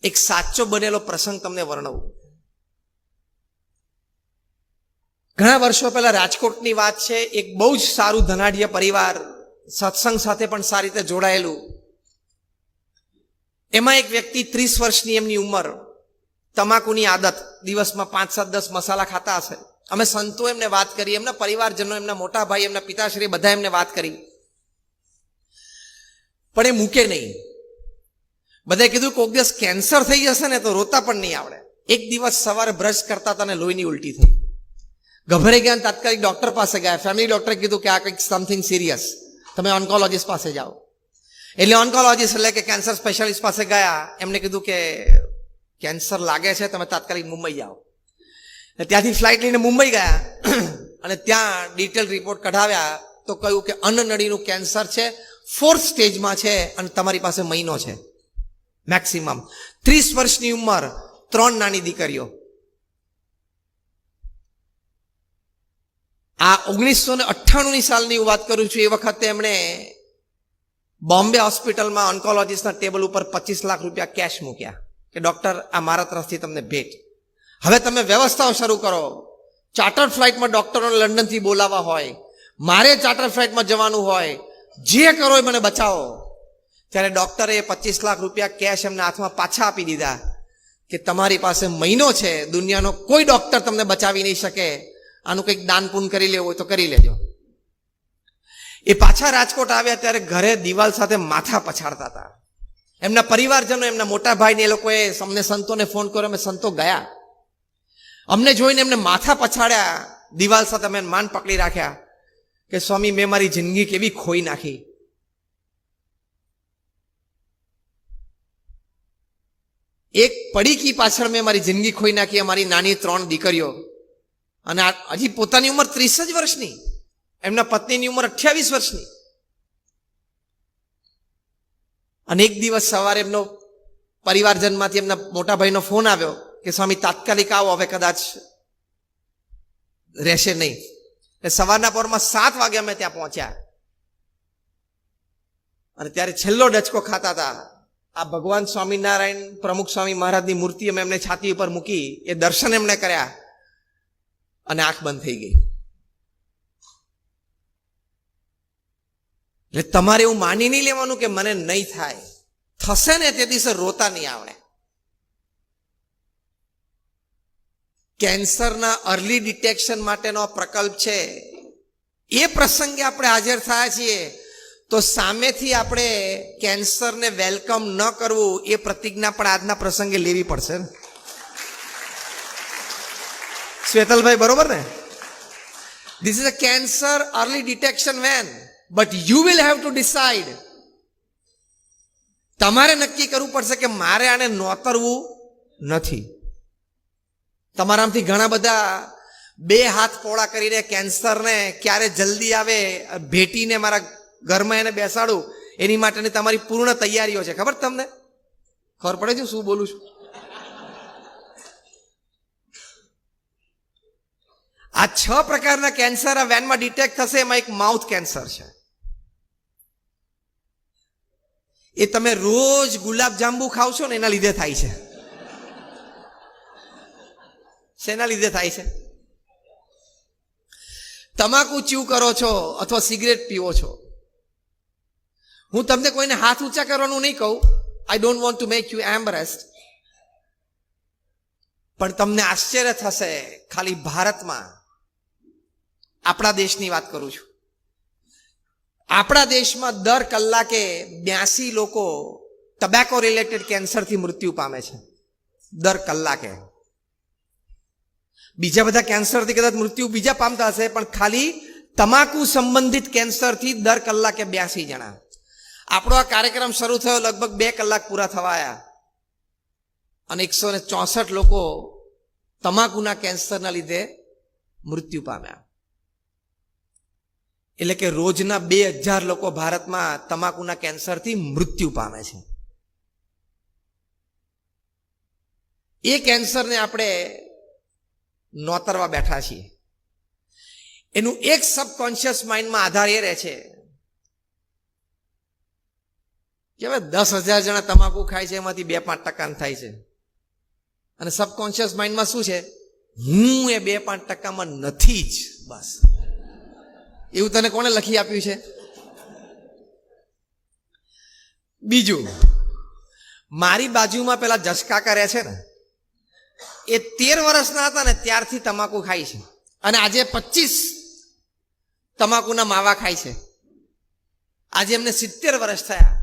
એક સાચો બનેલો પ્રસંગ તમને વર્ણવું. ઘણા વર્ષો પહેલા રાજકોટની વાત છે. એક બહુ જ સારું ધનાઢ્ય પરિવાર, સત્સંગ સાથે પણ સારી રીતે જોડાયેલું. એમાં એક વ્યક્તિ 30 વર્ષની એમની ઉંમર, તમાકુની આદત, દિવસમાં 5-7-10 મસાલા ખાતા હશે. અમે સંતો એમને વાત કરી, એમના પરિવારજનો, એમના મોટા ભાઈ, એમના પિતાશ્રી બધા એમને વાત કરી, પણ એ મૂકે નહીં. બધાએ કીધું કોઈક દિવસ કેન્સર થઈ જશે ને તો રોતા પણ નહીં આવડે. એક દિવસ સવારે બ્રશ કરતા હતા ને લોહીની ઉલટી થઈ. ગભરાઈ ગયા, તાત્કાલિક ડોક્ટર પાસે ગયા. ફેમિલી ડોક્ટરે કીધું કે આ કંઈક સમથિંગ સિરિયસ, તમે ઓન્કોલોજીસ્ટ પાસે જાઓ. એટલે ઓન્કોલોજીસ્ટ એટલે કે કેન્સર સ્પેશિયાલિસ્ટ પાસે ગયા. એમને કીધું કે કેન્સર લાગે છે, તમે તાત્કાલિક મુંબઈ જાઓ. ત્યાંથી ફ્લાઇટ લઈને મુંબઈ ગયા અને ત્યાં ડિટેલ રિપોર્ટ કઢાવ્યા તો કહ્યું કે અન્નનળીનું કેન્સર છે, 4th સ્ટેજમાં છે અને તમારી પાસે મહિનો છે મેક્સિમમ. 30 વર્ષની ઉંમર, 3 નાની દીકરીઓ. આ 1998ની સાલની હું વાત કરું છું. એ વખતે એમણે બોમ્બે હોસ્પિટલમાં ઓન્કોલોજીસ્ટના ટેબલ ઉપર 25 લાખ રૂપિયા કેશ મૂક્યા કે ડોક્ટર આ મારા તરફથી તમને ભેટ. હવે તમે વ્યવસ્થાઓ શરૂ કરો. ચાર્ટર્ડ ફ્લાઇટમાં ડોક્ટરોને લંડનથી બોલાવવા હોય, મારે ચાર્ટર્ડ ફ્લાઇટમાં જવાનું હોય, જે કરો એ મને બચાવો. ત્યારે ડોક્ટરે 25 લાખ રૂપિયા કેશ એમના હાથમાં પાછા આપી દીધા કે તમારી પાસે મહિનો છે, દુનિયાનો કોઈ ડોક્ટર તમને બચાવી નહીં શકે, આનું કંઈક દાન પુન કરી લેવું હોય તો કરી લેજો. એ પાછા રાજકોટ આવ્યા ત્યારે ઘરે દિવાલ સાથે માથા પછાડતા હતા. એમના પરિવારજનો, એમના મોટા ભાઈને, એ લોકોએ અમને સંતોને ફોન કર્યો. અમે સંતો ગયા, અમને જોઈને એમને માથા પછાડ્યા, દિવાલ સાથે અમે માન પકડી રાખ્યા કે સ્વામી મેં મારી જિંદગી કેવી ખોઈ નાખી. એક પડીકી પાછળ મેં મારી જિંદગી ખોઈ નાખી, અમારી નાની 3 દીકરીઓ. અને હજી પોતાની ઉંમર 30 જ વર્ષની, એમના પત્નીની ઉંમર 28 વર્ષની. અને એક દિવસ સવારે એમનો પરિવારજનમાંથી એમના મોટા ભાઈનો ફોન આવ્યો કે સ્વામી તાત્કાલિક આવો, હવે કદાચ રહેશે નહીં. સવારના પોરમાં 7 વાગે અમે ત્યાં પહોંચ્યા અને ત્યારે છેલ્લો ડચકો ખાતા હતા. આ ભગવાન સ્વામિનારાયણ પ્રમુખ સ્વામી મહારાજની મૂર્તિ અમે એમને છાતી ઉપર મૂકી, એ દર્શન એમણે કર્યા અને આંખ બંધ થઈ ગઈ. એટલે તમારે એવું માની નહીં લેવાનું કે મને નહીં થાય, થશે ને તે દિવસે રોતા નહીં આવડે. કેન્સરના અર્લી ડિટેક્શન માટેનો પ્રકલ્પ છે. એ પ્રસંગે આપણે હાજર થયા છીએ તો સામેથી આપણે કેન્સરને વેલકમ ન કરવું એ પ્રતિજ્ઞા પણ આજના પ્રસંગે લેવી પડશે. શ્વેતલભાઈ, બરોબર ને? This is a cancer early detection van, but you will have to decide. તમારે નક્કી કરવું પડશે કે મારે આને નોતરવું નથી. તમારામાંથી ઘણા બધા 2 હાથ પોળા કરીને કેન્સરને ક્યારે જલ્દી આવે ભેટીને મારા ઘરમાં એને બેસાડું એની માટેની તમારી પૂર્ણ તૈયારીઓ છે. ખબર તમને? ખબર પડે છે શું બોલું છું? આ 6 પ્રકારના કેન્સર આ વેનમાં ડિટેક્ટ થશે. એમાં એક માઉથ કેન્સર છે. એ તમે રોજ ગુલાબ જાંબુ ખાવ છો ને એના લીધે થાય છે. શેના લીધે થાય છે? તમાકુ ચ્યુ કરો છો અથવા સિગરેટ પીવો છો. હું તમને કોઈને હાથ ઊંચા કરવાનું નહીં કહું. I don't want to make you embarrassed. પણ તમને આશ્ચર્ય થશે, ખાલી ભારતમાં, આપણા દેશની વાત કરું છું, આપણા દેશમાં દર કલાકે 82 લોકો ટબેકો રિલેટેડ કેન્સરથી મૃત્યુ પામે છે. દર કલાકે. બીજા બધા કેન્સરથી કદાચ મૃત્યુ બીજા પામતા હશે, પણ ખાલી તમાકુ સંબંધિત કેન્સરથી દર કલાકે 82 જણા. આપણો આ કાર્યક્રમ શરૂ થયો લગભગ 2 કલાક પૂરા થવા આવ્યા અને 164 લોકો તમાકુના કેન્સરના લીધે મૃત્યુ પામ્યા. એટલે કે રોજના 2000 લોકો ભારતમાં તમાકુના કેન્સરથી મૃત્યુ પામે છે. એ કેન્સરને આપણે નોતરવા બેઠા છીએ. એનું એક સબકોન્શિયસ માઇન્ડમાં આધાર એ રહે છે કે હવે 10,000 જણા તમાકુ ખાય છે, એમાંથી 2-5% થાય છે. અને સબકોન્શિયસ માઇન્ડમાં શું છે? હું એ 2-5%માં નથી જ, બસ. એવું તને કોણે લખી આપ્યું છે? બીજું, મારી બાજુમાં પેલા જસકાકા રહે છે ને, એ 13 વર્ષના હતા ને ત્યારથી તમાકુ ખાય છે, અને આજે 25 તમાકુના માવા ખાય છે. આજે એમને 70 વર્ષ થયા,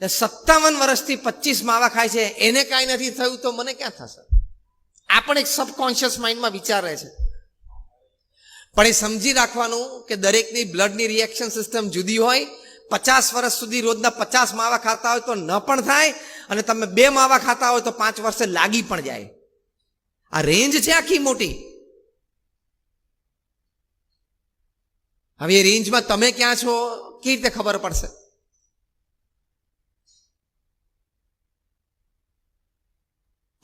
57 વર્ષથી 25 માવા ખાય છે. એને કાંઈ નથી થયું તો મને ક્યાં થશે? આ પણ એક સબકોન્શિયસ માઇન્ડમાં વિચાર રહે છે. પણ એ સમજી રાખવાનું કે દરેકની બ્લડની રિએક્શન સિસ્ટમ જુદી હોય. 50 વર્ષ સુધી રોજના 50 માવા ખાતા હોય તો ન પણ થાય, અને તમે 2 માવા ખાતા હોય તો 5 વર્ષે લાગી પણ જાય. આ રેન્જ છે આખી મોટી. હવે એ રેન્જમાં તમે ક્યાં છો કેવી રીતે ખબર પડશે?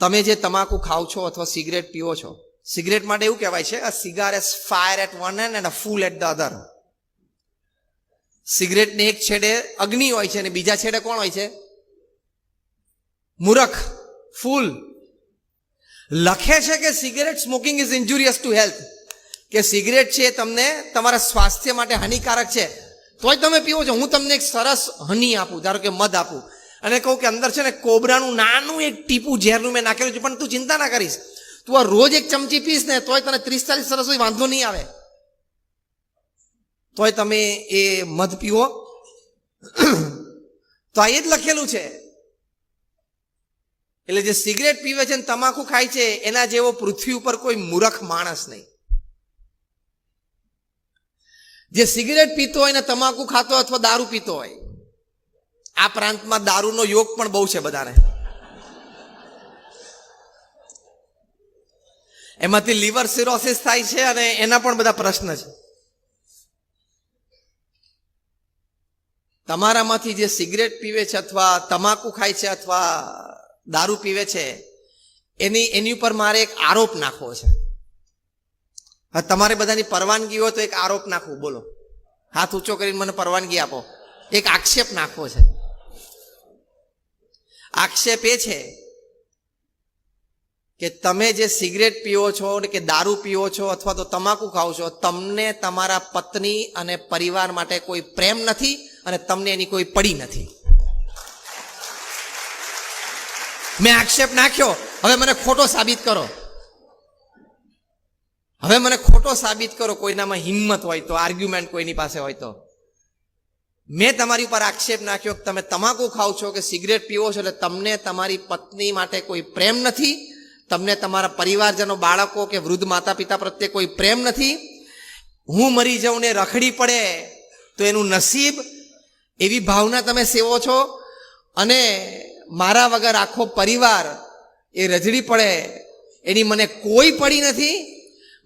તમે જે તમાકુ ખાઓ છો અથવા સિગરેટ પીવો છો, સિગરેટ માટે એવું કહેવાય છે, a cigar is fire at one end and a fool at the other. સિગરેટને એક છેડે અગ્નિ હોય છે અને બીજા છેડે કોણ હોય છે? મૂર્ખ, ફૂલ. લખે છે કે cigarette smoking is injurious to health, કે સિગરેટ છે તમને તમારા સ્વાસ્થ્ય માટે હાનિકારક છે, તોય તમે પીવો છો. હું તમને એક સરસ હની આપું, ધારો કે મધ આપું, અને કહું કે અંદર છે ને કોબરાનું નાનું એક ટીપું ઝેરનું મેં નાખેલું છે, પણ તું ચિંતા ના કરીશ, તું આ રોજ એક ચમચી પીશ ને તોય તને 30-40 વર્ષ સુધી વાંધો નહીં આવે, તોય તમે એ મધ પીવો. તો આ એ જ લખેલું છે. એટલે જે સિગરેટ પીવે છે ને તમાકુ ખાય છે, એના જેવો પૃથ્વી ઉપર કોઈ મૂર્ખ માણસ નહીં. જે સિગરેટ પીતો હોય ને તમાકુ ખાતો અથવા દારૂ પીતો હોય, આ પ્રાંતમાં દારૂનો યોગ પણ બહુ છે બધાને. એમાંથી લીવર સિરોસિસ થાય છે અને એના પણ બધા પ્રશ્ન છે. તમારામાંથી જે સિગરેટ પીવે છે અથવા તમાકુ ખાય છે અથવા દારૂ પીવે છે, એની ઉપર મારે એક આરોપ નાખવો છે. હા, તમારે બધાની પરવાનગી હોય તો એક આરોપ નાખવું. બોલો, હાથ ઊંચો કરીને મને પરવાનગી આપો. એક આક્ષેપ નાખવો છે. આક્ષેપ એ છે કે તમે જે સિગરેટ પીવો છો કે દારૂ પીવો છો અથવા તો તમાકુ ખાઓ છો, તમને તમારા પત્ની અને પરિવાર માટે કોઈ પ્રેમ નથી અને તમને એની કોઈ પડી નથી. મેં આક્ષેપ નાખ્યો, હવે મને ખોટો સાબિત કરો. હવે મને ખોટો સાબિત કરો. કોઈનામાં હિંમત હોય તો, આર્ગ્યુમેન્ટ કોઈની પાસે હોય તો. મેં તમારી ઉપર આક્ષેપ નાખ્યો કે તમે તમાકુ ખાઓ છો કે સિગરેટ પીવો છો એટલે તમને તમારી પત્ની માટે કોઈ પ્રેમ નથી, તમને તમારા પરિવારજનો, બાળકો કે વૃદ્ધ માતા પિતા પ્રત્યે કોઈ પ્રેમ નથી. હું મરી જાઉં ને રખડી પડે તો એનું નસીબ, એવી ભાવના તમે સેવો છો. અને મારા વગર આખો પરિવાર એ રજડી પડે એની મને કોઈ પડી નથી.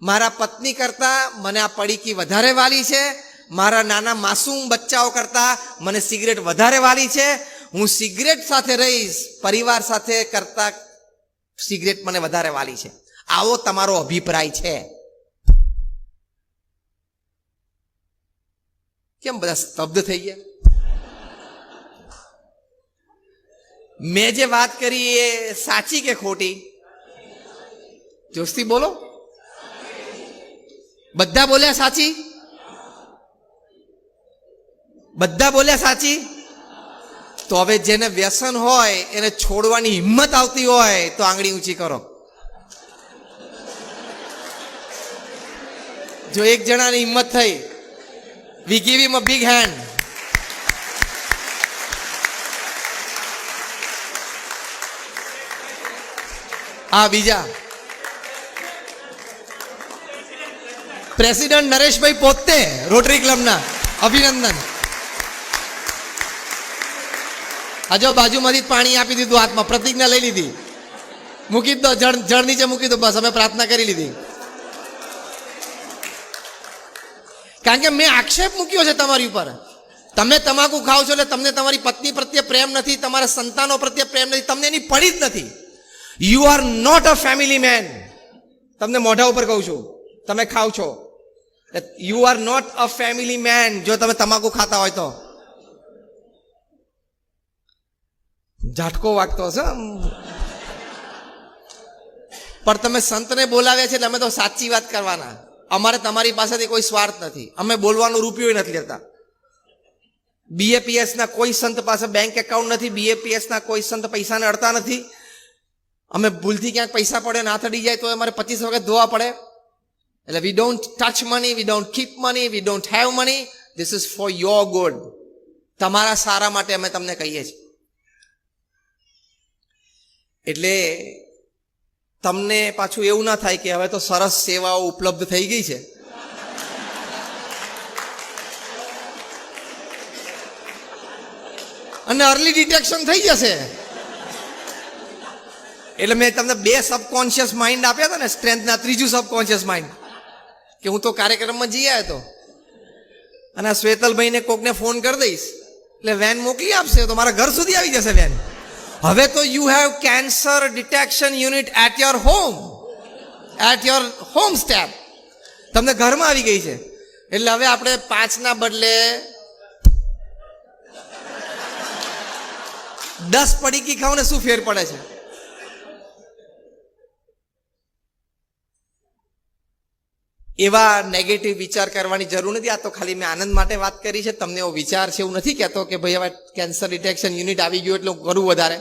મારા પત્ની કરતાં મને આ પડીકી વધારે વાલી છે. મારા નાના માસૂમ બચ્ચાઓ કરતાં મને સિગરેટ વધારે વાલી છે. હું સિગરેટ સાથે રહીશ, પરિવાર સાથે કરતાં સિગરેટ મને વધારે વાલી છે. આવો તમારો અભિપ્રાય છે. કેમ બધા સ્તબ્ધ થઈ ગયા? મેં જે વાત કરી એ સાચી કે ખોટી? જોશથી બોલો. બધા બોલ્યા સાચી? બધા બોલ્યા સાચી? તો હવે જેને વ્યસન હોય એને છોડવાની હિંમત આવતી હોય તો આંગળી ઊંચી કરો. જો એક જણાની હિંમત થઈ, we give him a big hand. આ બીજા પ્રેસિડેન્ટ નરેશભાઈ પોતે રોટરી ક્લબના, અભિનંદન. હજો બાજુમાંથી પાણી આપી દીધું હાથમાં, પ્રતિજ્ઞા લઈ લીધી. મૂકી દો, જળ નીચે મૂકી દો, બસ અમે પ્રાર્થના કરી લીધી. કારણ કે મેં આક્ષેપ મૂક્યો છે તમારી ઉપર. તમે તમાકુ ખાઓ છો એટલે તમને તમારી પત્ની પ્રત્યે પ્રેમ નથી, તમારા સંતાનો પ્રત્યે પ્રેમ નથી, તમને એની પડી જ નથી. You are not a family man. તમને મોઢા ઉપર કહું છું, તમે ખાઓ છો. You are not a family man જો તમે તમાકુ ખાતા હોય તો. ઝાટકો વાગતો હશે આમ. પણ તમે સંતને બોલાવ્યા છે એટલે અમે તો સાચી વાત કરવાના. અમારે તમારી પાસેથી કોઈ સ્વાર્થ નથી. અમે બોલવાનો રૂપિયો નથી લેતા. BAPS ના કોઈ સંત પાસે બેંક એકાઉન્ટ નથી. BAPS ના કોઈ સંત પૈસાને અડતા નથી. અમે ભૂલથી ક્યાંક પૈસા પડે ને હાથ અડી જાય તો અમારે 25 વખત ધોવા પડે. એટલે we don't touch money, we don't keep money, we don't have money. This is for your good. તમારા સારા માટે અમે તમને કહીએ છીએ. એટલે તમને પાછું એવું ના થાય કે હવે તો સરસ સેવાઓ ઉપલબ્ધ થઈ ગઈ છે, અને અર્લી ડિટેક્શન થઈ જશે. એટલે મેં તમને 2 સબકોન્શિયસ માઇન્ડ આપ્યા હતા ને સ્ટ્રેન્થના. ત્રીજું સબકોન્શિયસ માઇન્ડ કે હું તો કાર્યક્રમમાં જઈ આવ્યો હતો અને આ શ્વેતલભાઈને કોકને ફોન કરી દઈશ એટલે વેન મોકલી આપશે તો મારા ઘર સુધી આવી જશે વેન. હવે તો you have cancer detection unit at your home, at your home step. તમને ઘરમાં આવી ગઈ છે. એટલે હવે આપણે 5 ના બદલે 10 પડીકી ખાવ ને શું ફેર પડે છે? એવા નેગેટિવ વિચાર કરવાની જરૂર નથી. આ તો ખાલી મેં આનંદ માટે વાત કરી છે. તમને એવો વિચાર છે એવું નથી કહેતો કે ભાઈ હવે કેન્સર ડિટેક્શન યુનિટ આવી ગયું એટલે હું કરું વધારે.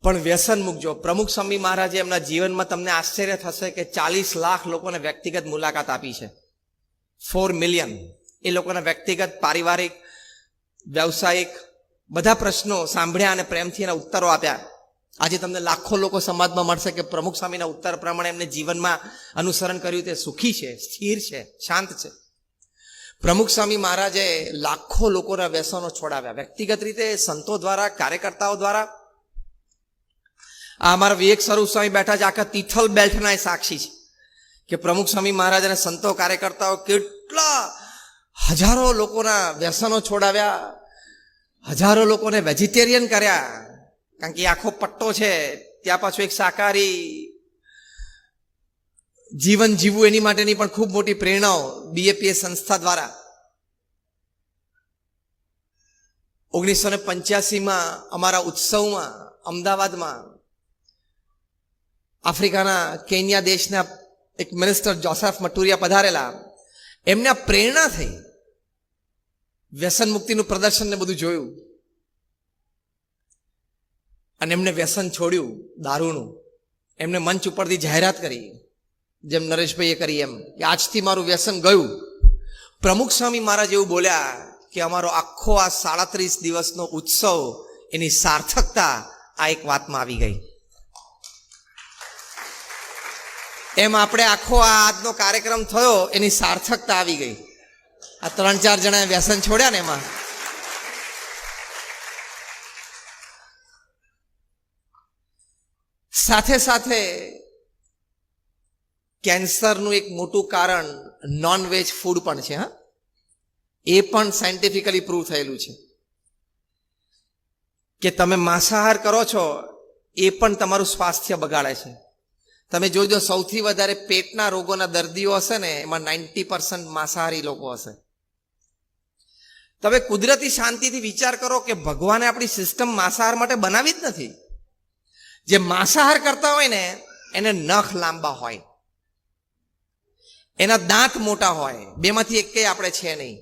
પણ વ્યસન મૂકજો. પ્રમુખ સ્વામી મહારાજે એમના જીવનમાં તમને આશ્ચર્ય થશે કે 40 લાખ લોકોને વ્યક્તિગત મુલાકાત આપી છે. 4 મિલિયન એ લોકોના વ્યક્તિગત, પારિવારિક, વ્યવસાયિક બધા પ્રશ્નો સાંભળ્યા અને પ્રેમથી એના ઉત્તરો આપ્યા. આજે તમને લાખો લોકો સમાજમાં મળશે કે પ્રમુખ સ્વામીના ઉત્તર પ્રમાણે એમને જીવનમાં અનુસરણ કર્યું તે સુખી છે, સ્થિર છે, શાંત છે. પ્રમુખ સ્વામી મહારાજે લાખો લોકોના વ્યસનો છોડાવ્યા વ્યક્તિગત રીતે, સંતો દ્વારા, કાર્યકર્તાઓ દ્વારા. આ અમારા વિવેક સ્વરૂપ સ્વામી બેઠા છે, આખા તિથલ બેલ્ટના એ સાક્ષી છે કે પ્રમુખ સ્વામી મહારાજ અને સંતો કાર્યકર્તાઓ કેટલા હજારો લોકોના વ્યસનો છોડાવ્યા, હજારો લોકોને વેજીટેરિયન કર્યા. કારણ કે આખો પટ્ટો છે, ત્યાં પાછું એક શાકાહારી જીવન જીવવું એની માટેની પણ ખૂબ મોટી પ્રેરણાઓ BAPS સંસ્થા દ્વારા 1985માં અમારા ઉત્સવમાં અમદાવાદમાં આફ્રિકાના કેન્યા દેશના એક મિનિસ્ટર જોસેફ મટુરિયા પધારેલા. એમને આ પ્રેરણા થઈ. વ્યસન મુક્તિનું પ્રદર્શન ને બધું જોયું અને એમને વ્યસન છોડ્યું દારૂનું. એમને મંચ ઉપરથી જાહેરાત કરી, જેમ નરેશભાઈએ કરી એમ, કે આજથી મારું વ્યસન ગયું. પ્રમુખ સ્વામી મહારાજ એવું બોલ્યા કે અમારો આખો આ 37 દિવસનો ઉત્સવ એની સાર્થકતા આ એક વાતમાં આવી ગઈ. એમ આપણે આખો આ આજનો કાર્યક્રમ થયો એની સાર્થકતા આવી ગઈ. આ 3-4 જણાએ વ્યસન છોડ્યા ને એમાં. સાથે સાથે કેન્સરનું એક મોટું કારણ નોનવેજ ફૂડ પણ છે. હા, એ પણ સાયન્ટિફિકલી પ્રૂવ થયેલું છે કે તમે માંસાહાર કરો છો એ પણ તમારું સ્વાસ્થ્ય બગાડે છે. તમે જોજો સૌથી વધારે પેટના રોગોના દર્દીઓ હશે ને એમાં 90% માંસાહારી લોકો હશે. તમે કુદરતી શાંતિથી વિચાર કરો કે ભગવાને આપણી સિસ્ટમ માંસાહાર માટે બનાવી જ નથી. જે માંસાહાર કરતા હોય ને એને નખ લાંબા હોય, એના દાંત મોટા હોય, બેમાંથી એકેય આપણે છે નહીં.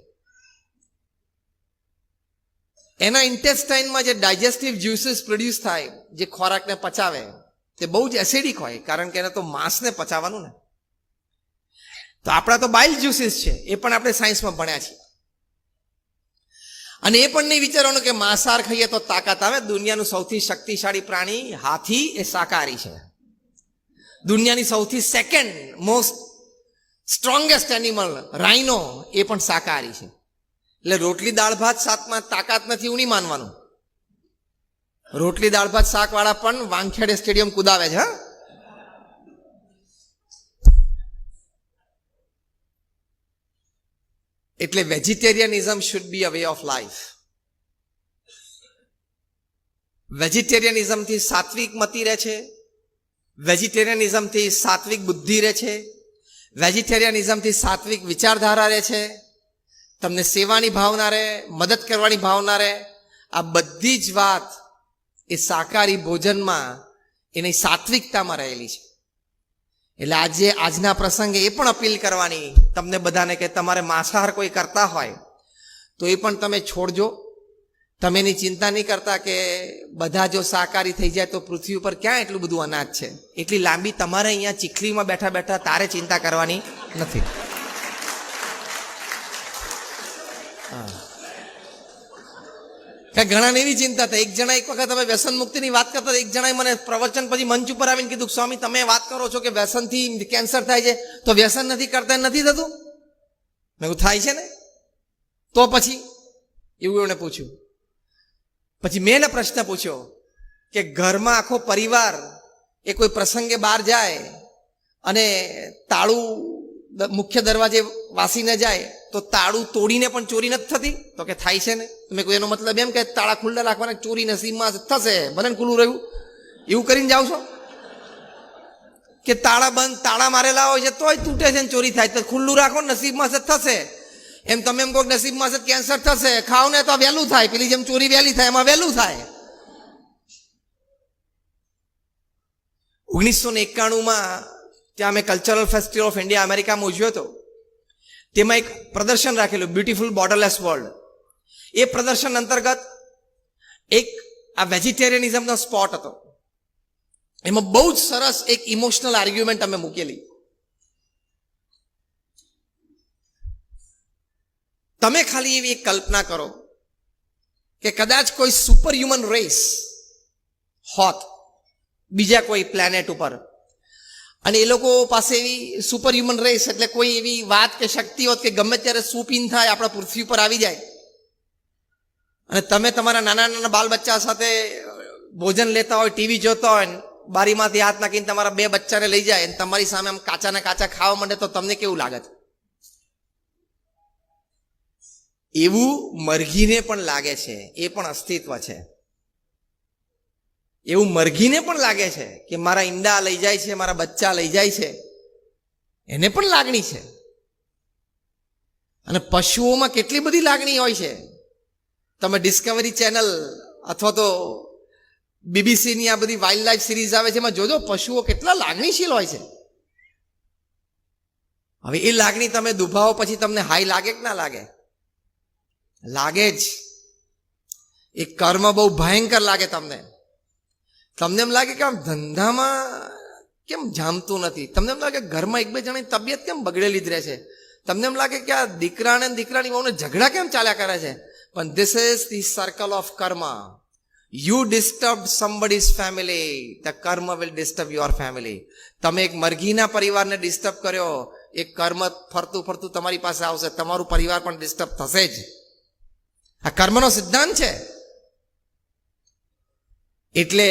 એના ઇન્ટેસ્ટાઇનમાં જે ડાયજેસ્ટિવ જ્યુસીસ પ્રોડ્યુસ થાય, જે ખોરાકને પચાવે, તે બહુ જ એસિડિક હોય, કારણ કે એને તો માંસને પચાવવાનું ને. તો આપણા તો બાઇલ જ્યુસીસ છે, એ પણ આપણે સાયન્સમાં ભણ્યા છીએ. અને એ પણ નહીં વિચારવાનું કે માંસાહાર ખાઈએ તો તાકાત આવે. દુનિયાનું સૌથી શક્તિશાળી પ્રાણી હાથી એ શાકાહારી છે. દુનિયાની સૌથી second most strongest animal rhino એ પણ શાકાહારી છે. એટલે રોટલી દાળ ભાત શાકમાં તાકાત નથી એવું નહીં માનવાનું. રોટલી દાળ ભાત શાક વાળા પણ વાંખેડે સ્ટેડિયમ કુદાવે છે. હા, એટલે vegetarianism should be a way of life. વેજીટેરિયનિઝમથી સાત્વિક મતિ રહે છે, વેજીટેરિયનિઝમથી સાત્વિક બુદ્ધિ રહે છે, વેજીટેરિયનિઝમથી સાત્વિક વિચારધારા રહે છે, તમને સેવાની ભાવના રહે, મદદ કરવાની ભાવના રહે. આ બધી જ વાત એ શાકાહારી ભોજનમાં એની સાત્વિકતામાં રહેલી છે. એટલે આજના પ્રસંગે એ પણ અપીલ કરવાની તમને બધાને કે તમારે માંસાહાર કોઈ કરતા હોય તો એ પણ તમે છોડજો. તમે એની ચિંતા નહીં કરતા કે બધા જો શાકાહારી થઈ જાય તો પૃથ્વી ઉપર ક્યાં એટલું બધું અનાજ છે. એટલી લાંબી તમારે અહીંયા ચીખલીમાં બેઠા બેઠા તારે ચિંતા કરવાની નથી. ઘણા એવી ચિંતા થાય. એક જણા એક વખત અમે વ્યસન મુક્તિની વાત કરતા, એક જણાએ મને પ્રવચન પછી મંચ ઉપર આવીને કીધું, સ્વામી તમે વાત કરો છો કે વ્યસનથી કેન્સર થાય છે, તો વ્યસન નથી કરતા નથી થતું? મેં કહ્યું થાય છે ને, તો પછી એવું એમણે પૂછ્યું. પછી મેં એને પ્રશ્ન પૂછ્યો કે ઘરમાં આખો પરિવાર એ કોઈ પ્રસંગે બહાર જાય અને તાળું મુખ્ય દરવાજે વાસીને જાય તો તાળું તોડીને પણ ચોરી નથી થતી? તો કે થાય છે ને. મેં કોઈ એનો મતલબ એમ કે તાળા ખુલ્લા રાખવાના, ચોરી નસીબમાં થશે, ભલે ખુલ્લું રહ્યું એવું કરીને જાવ છો? કે તાળા બંધ, તાળા મારેલા હોય છે તોય તૂટે છે ને ચોરી થાય, તો ખુલ્લું રાખો નસીબમાં છે થશે. એમ તમે એમ કહો નસીબમાં છે કેન્સર થશે, ખાવ ને તો વહેલું થાય, પેલી જેમ ચોરી વહેલી થાય એમાં વહેલું થાય. 1991માં ત્યાં અમે કલ્ચરલ ફેસ્ટિવલ ઓફ ઇન્ડિયા અમેરિકામાં ઉજવ્યો હતો. તેમાં એક પ્રદર્શન રાખેલું, બ્યુટીફુલ બોર્ડરલેસ વર્લ્ડ. એ પ્રદર્શન અંતર્ગત એક આ વેજીટેરિયનિઝમનો સ્પોટ હતો. એમાં બહુ જ સરસ એક ઇમોશનલ આર્ગ્યુમેન્ટ અમે મૂકેલી. તમે ખાલી એવી એક કલ્પના કરો કે કદાચ કોઈ સુપર હ્યુમન રેસ હોત બીજા કોઈ પ્લેનેટ ઉપર, અને એ લોકો પાસે એવી સુપર હ્યુમન રેસ એટલે કોઈ એવી વાત કે શક્તિ હોત કે ગમે ત્યારે સુપીન થાય આપણા પૃથ્વી પર આવી જાય, અને તમે તમારા નાના નાના બાલ બચ્ચા સાથે ભોજન લેતા હોય, ટીવી જોતા હોય, બારીમાંથી હાથ નાખીને તમારા 2 બચ્ચાને લઈ જાય અને તમારી સામે આમ કાચા ને કાચા ખાવા માંડે, તો તમને કેવું લાગે છે? એવું મરઘીને પણ લાગે છે, એ પણ અસ્તિત્વ છે. એવું મરઘીને પણ લાગે છે કે મારા ઈંડા લઈ જાય છે, મારા બચ્ચા લઈ જાય છે, એને પણ લાગણી છે. અને પશુઓમાં કેટલી બધી લાગણી હોય છે. તમે ડિસ્કવરી ચેનલ અથવા તો બીબીસીની આ બધી વાઇલ્ડ લાઈફ સિરીઝ આવે છે, એમાં જોજો પશુઓ કેટલા લાગણીશીલ હોય છે. હવે એ લાગણી તમે દુભાવો પછી તમને હાઈ લાગે કે ના લાગે? લાગે જ. એ કર્મ બહુ ભયંકર લાગે તમને. તમને એમ લાગે કે આમ ધંધામાં કેમ જામતું નથી? તમને એમ લાગે ઘરમાં 1-2 જણાની તબિયત કેમ બગડેલી જ રહે છે? તમને એમ લાગે કે આ દીકરાને દીકરાની વહુને ઝઘડા કેમ ચાલ્યા કરે છે? પણ this is the circle of karma. You disturb somebody's family, the karma will disturb your family. તમે એક મરઘીના પરિવારને ડિસ્ટર્બ કર્યો, એક કર્મ ફરતું ફરતું તમારી પાસે આવશે, તમારું પરિવાર પણ ડિસ્ટર્બ થશે જ. આ કર્મનો સિદ્ધાંત છે. એટલે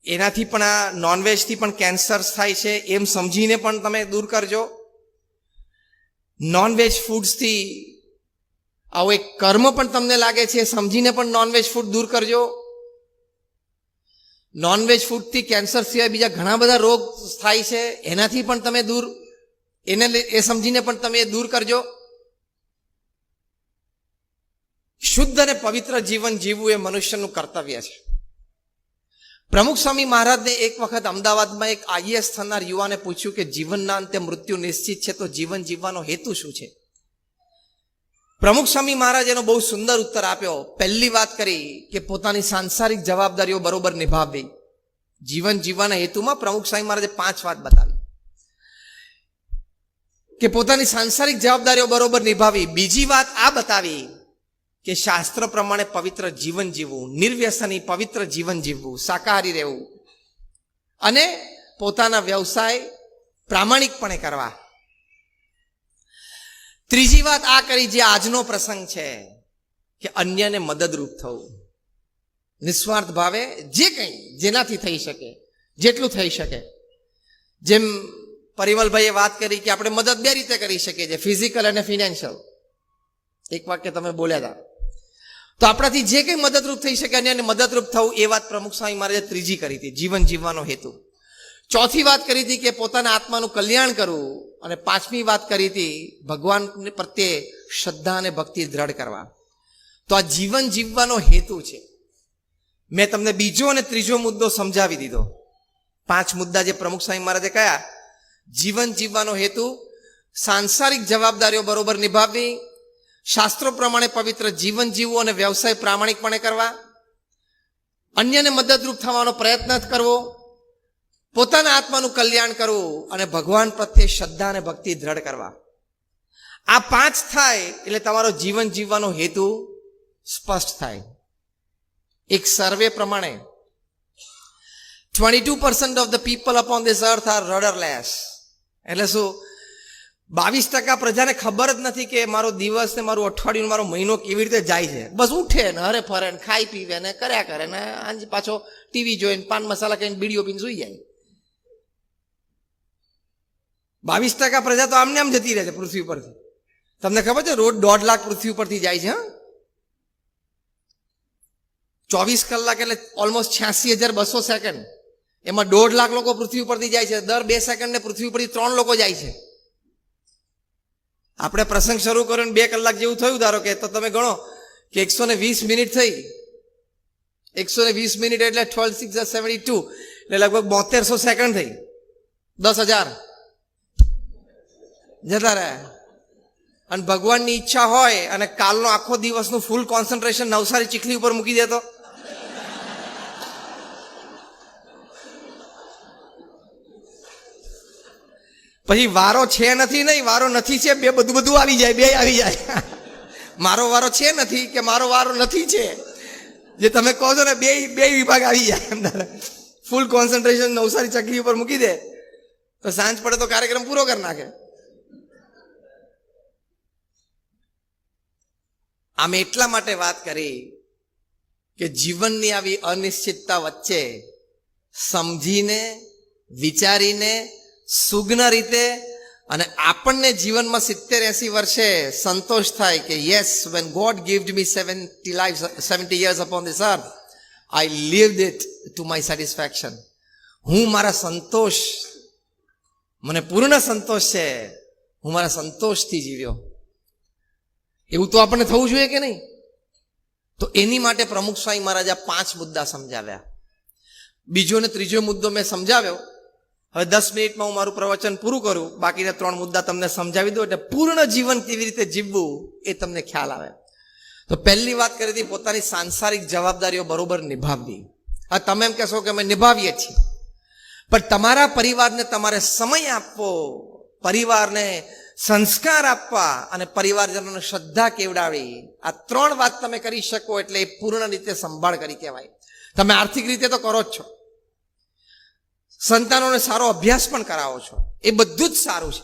એનાથી પણ આ નોનવેજથી પણ કેન્સર થાય છે એમ સમજીને પણ તમે દૂર કરજો. નોનવેજ ફૂડ્સથી આવો એક કર્મ પણ તમને લાગે છે સમજીને પણ નોનવેજ ફૂડ દૂર કરજો. નોનવેજ ફૂડથી કેન્સર સિવાય બીજા ઘણા બધા રોગ થાય છે, એનાથી પણ તમે દૂર, એ સમજીને પણ તમે દૂર કરજો. શુદ્ધ અને પવિત્ર જીવન જીવવું એ મનુષ્યનું કર્તવ્ય છે. પ્રમુખ સ્વામી મહારાજને એક વખત અમદાવાદમાં એક આઈએએસ થનાર યુવાને પૂછ્યું કે જીવનના અંતે મૃત્યુ નિશ્ચિત છે, તો જીવન જીવવાનો હેતુ શું છે? પ્રમુખ સ્વામી મહારાજ એનો બહુ સુંદર ઉત્તર આપ્યો. પહેલી વાત કરી કે પોતાની સાંસારિક જવાબદારીઓ બરોબર નિભાવવી. જીવન જીવવાના હેતુમાં પ્રમુખ સ્વામી મહારાજે 5 વાત બતાવી કે પોતાની સાંસારિક જવાબદારીઓ બરોબર નિભાવી. બીજી વાત આ બતાવી કે શાસ્ત્ર પ્રમાણે પવિત્ર જીવન જીવવું, નિર્વ્યસની પવિત્ર જીવન જીવવું, શાકાહારી રહેવું, અને પોતાના વ્યવસાય પ્રામાણિકપણે કરવા. ત્રીજી વાત આ કરી જે આજનો પ્રસંગ છે કે અન્યને મદદરૂપ થવું, નિસ્વાર્થ ભાવે જે કંઈ જેનાથી થઈ શકે જેટલું થઈ શકે. જેમ પરિમલભાઈએ વાત કરી કે આપણે મદદ 2 રીતે કરી શકીએ છીએ, ફિઝિકલ અને ફિનાન્શિયલ. એક વાક્ય તમે બોલ્યા હતા. તો આપણાથી જે કંઈ મદદરૂપ થઈ શકે અને મદદરૂપ થવું, એ વાત પ્રમુખ સ્વામી મહારાજે ત્રીજી કરી હતી, જીવન જીવવાનો હેતુ. ચોથી વાત કરી હતી કે પોતાના આત્માનું કલ્યાણ કરવું, અને 5મી વાત કરી હતી ભગવાન પ્રત્યે શ્રદ્ધા અને ભક્તિ દ્રઢ કરવા. તો આ જીવન જીવવાનો હેતુ છે. મેં તમને બીજો અને ત્રીજો મુદ્દો સમજાવી દીધો. 5 મુદ્દા જે પ્રમુખ સ્વામી મહારાજે કયા: જીવન જીવવાનો હેતુ, સાંસારિક જવાબદારીઓ બરોબર નિભાવવી, શાસ્ત્રો પ્રમાણે પવિત્ર જીવન જીવવું અને વ્યવસાય પ્રામાણિકપણે કરવા, અન્યને મદદરૂપ થવાનો પ્રયત્ન કરવો, પોતાના આત્માનું કલ્યાણ કરવું અને ભગવાન પ્રત્યે શ્રદ્ધા અને ભક્તિ દ્રઢ કરવા. આ 5 થાય એટલે તમારો જીવન જીવવાનો હેતુ સ્પષ્ટ થાય. એક સર્વે પ્રમાણે 22% of the people upon this earth are rudderless. એટલે શું? 22% પ્રજાને ખબર જ નથી કે મારો દિવસ ને મારું અઠવાડિયું મારો મહિનો કેવી રીતે જાય છે. બસ ઉઠે ને હરે ફરે ને ખાઈ પીવે ને કર્યા કરે ને આજ પાછો ટીવી જોઈને પાન મસાલા ખાઈને બીડીઓ પીને સુઈ જાય. 22% પ્રજા તો આમને આમ જતી રહે છે પૃથ્વી પરથી. તમને ખબર છે રોજ 1.5 લાખ પૃથ્વી પરથી જાય છે. 24 કલાક એટલે ઓલમોસ્ટ 86,200 સેકન્ડ. એમાં 1.5 લાખ લોકો પૃથ્વી પરથી જાય છે. દર 2 સેકન્ડને પૃથ્વી પરથી 3 લોકો જાય છે. આપણે પ્રસંગ શરૂ કર્યો 2 કલાક જેવું થયું ધારો કે, તો તમે ગણો કે 120 મિનિટ થઈ. 120 મિનિટ એટલે 12 6 72 એટલે લગભગ 7200 સેકન્ડ થઈ. 10,000 જતા રહ્યા. અને ભગવાનની ઈચ્છા હોય અને કાલનો આખો દિવસનું ફૂલ કોન્સન્ટ્રેશન નવસારી ચીખલી ઉપર મૂકી દેતો, પછી વારો છે નથી નહીં, વારો નથી છે બે, બધું આવી જાય, બે આવી જાય. મારો વારો છે નથી કે મારો વારો નથી છે, જે તમે કહો છો ને બે વિભાગ આવી જાય અંદર. ફૂલ કોન્સન્ટ્રેશન નવસારી ચકલી ઉપર મૂકી દે તો સાંજ પડે તો કાર્યક્રમ પૂરો કરી નાખે. આમ એટલા માટે વાત કરી કે જીવનની આવી અનિશ્ચિતતા વચ્ચે સમજીને, વિચારીને, સુગ્ન રીતે અને આપણને જીવનમાં 70-80 વર્ષે સંતોષ થાય કે yes, when God gave me 70 years upon this earth, I lived it to my satisfaction. હું મારા સંતોષ, મને પૂર્ણ સંતોષ છે, હું મારા સંતોષથી જીવ્યો. એવું તો આપણને થવું જોઈએ કે નહીં? તો એની માટે પ્રમુખ સ્વામી મહારાજે 5 મુદ્દા સમજાવ્યા. બીજો ને ત્રીજો મુદ્દો મેં સમજાવ્યો. હવે 10 મિનિટમાં હું મારું પ્રવચન પૂરું કરું, બાકીના 3 મુદ્દા તમને સમજાવી દઉં એટલે પૂર્ણ જીવન કેવી રીતે જીવવું એ તમને ખ્યાલ આવે. તો પહેલી વાત કરી હતી પોતાની સાંસારિક જવાબદારીઓ બરોબર નિભાવવી. હા, તમે એમ કહેશો કે અમે નિભાવીએ છીએ, પણ તમારા પરિવારને તમારે સમય આપવો, પરિવારને સંસ્કાર આપવા અને પરિવારજનોને શ્રદ્ધા કેવડાવી, આ 3 વાત તમે કરી શકો એટલે એ પૂર્ણ રીતે સંભાળ કરી કહેવાય. તમે આર્થિક રીતે તો કરો જ છો, સંતાનોને સારો અભ્યાસ પણ કરાવો છો, એ બધું જ સારું છે,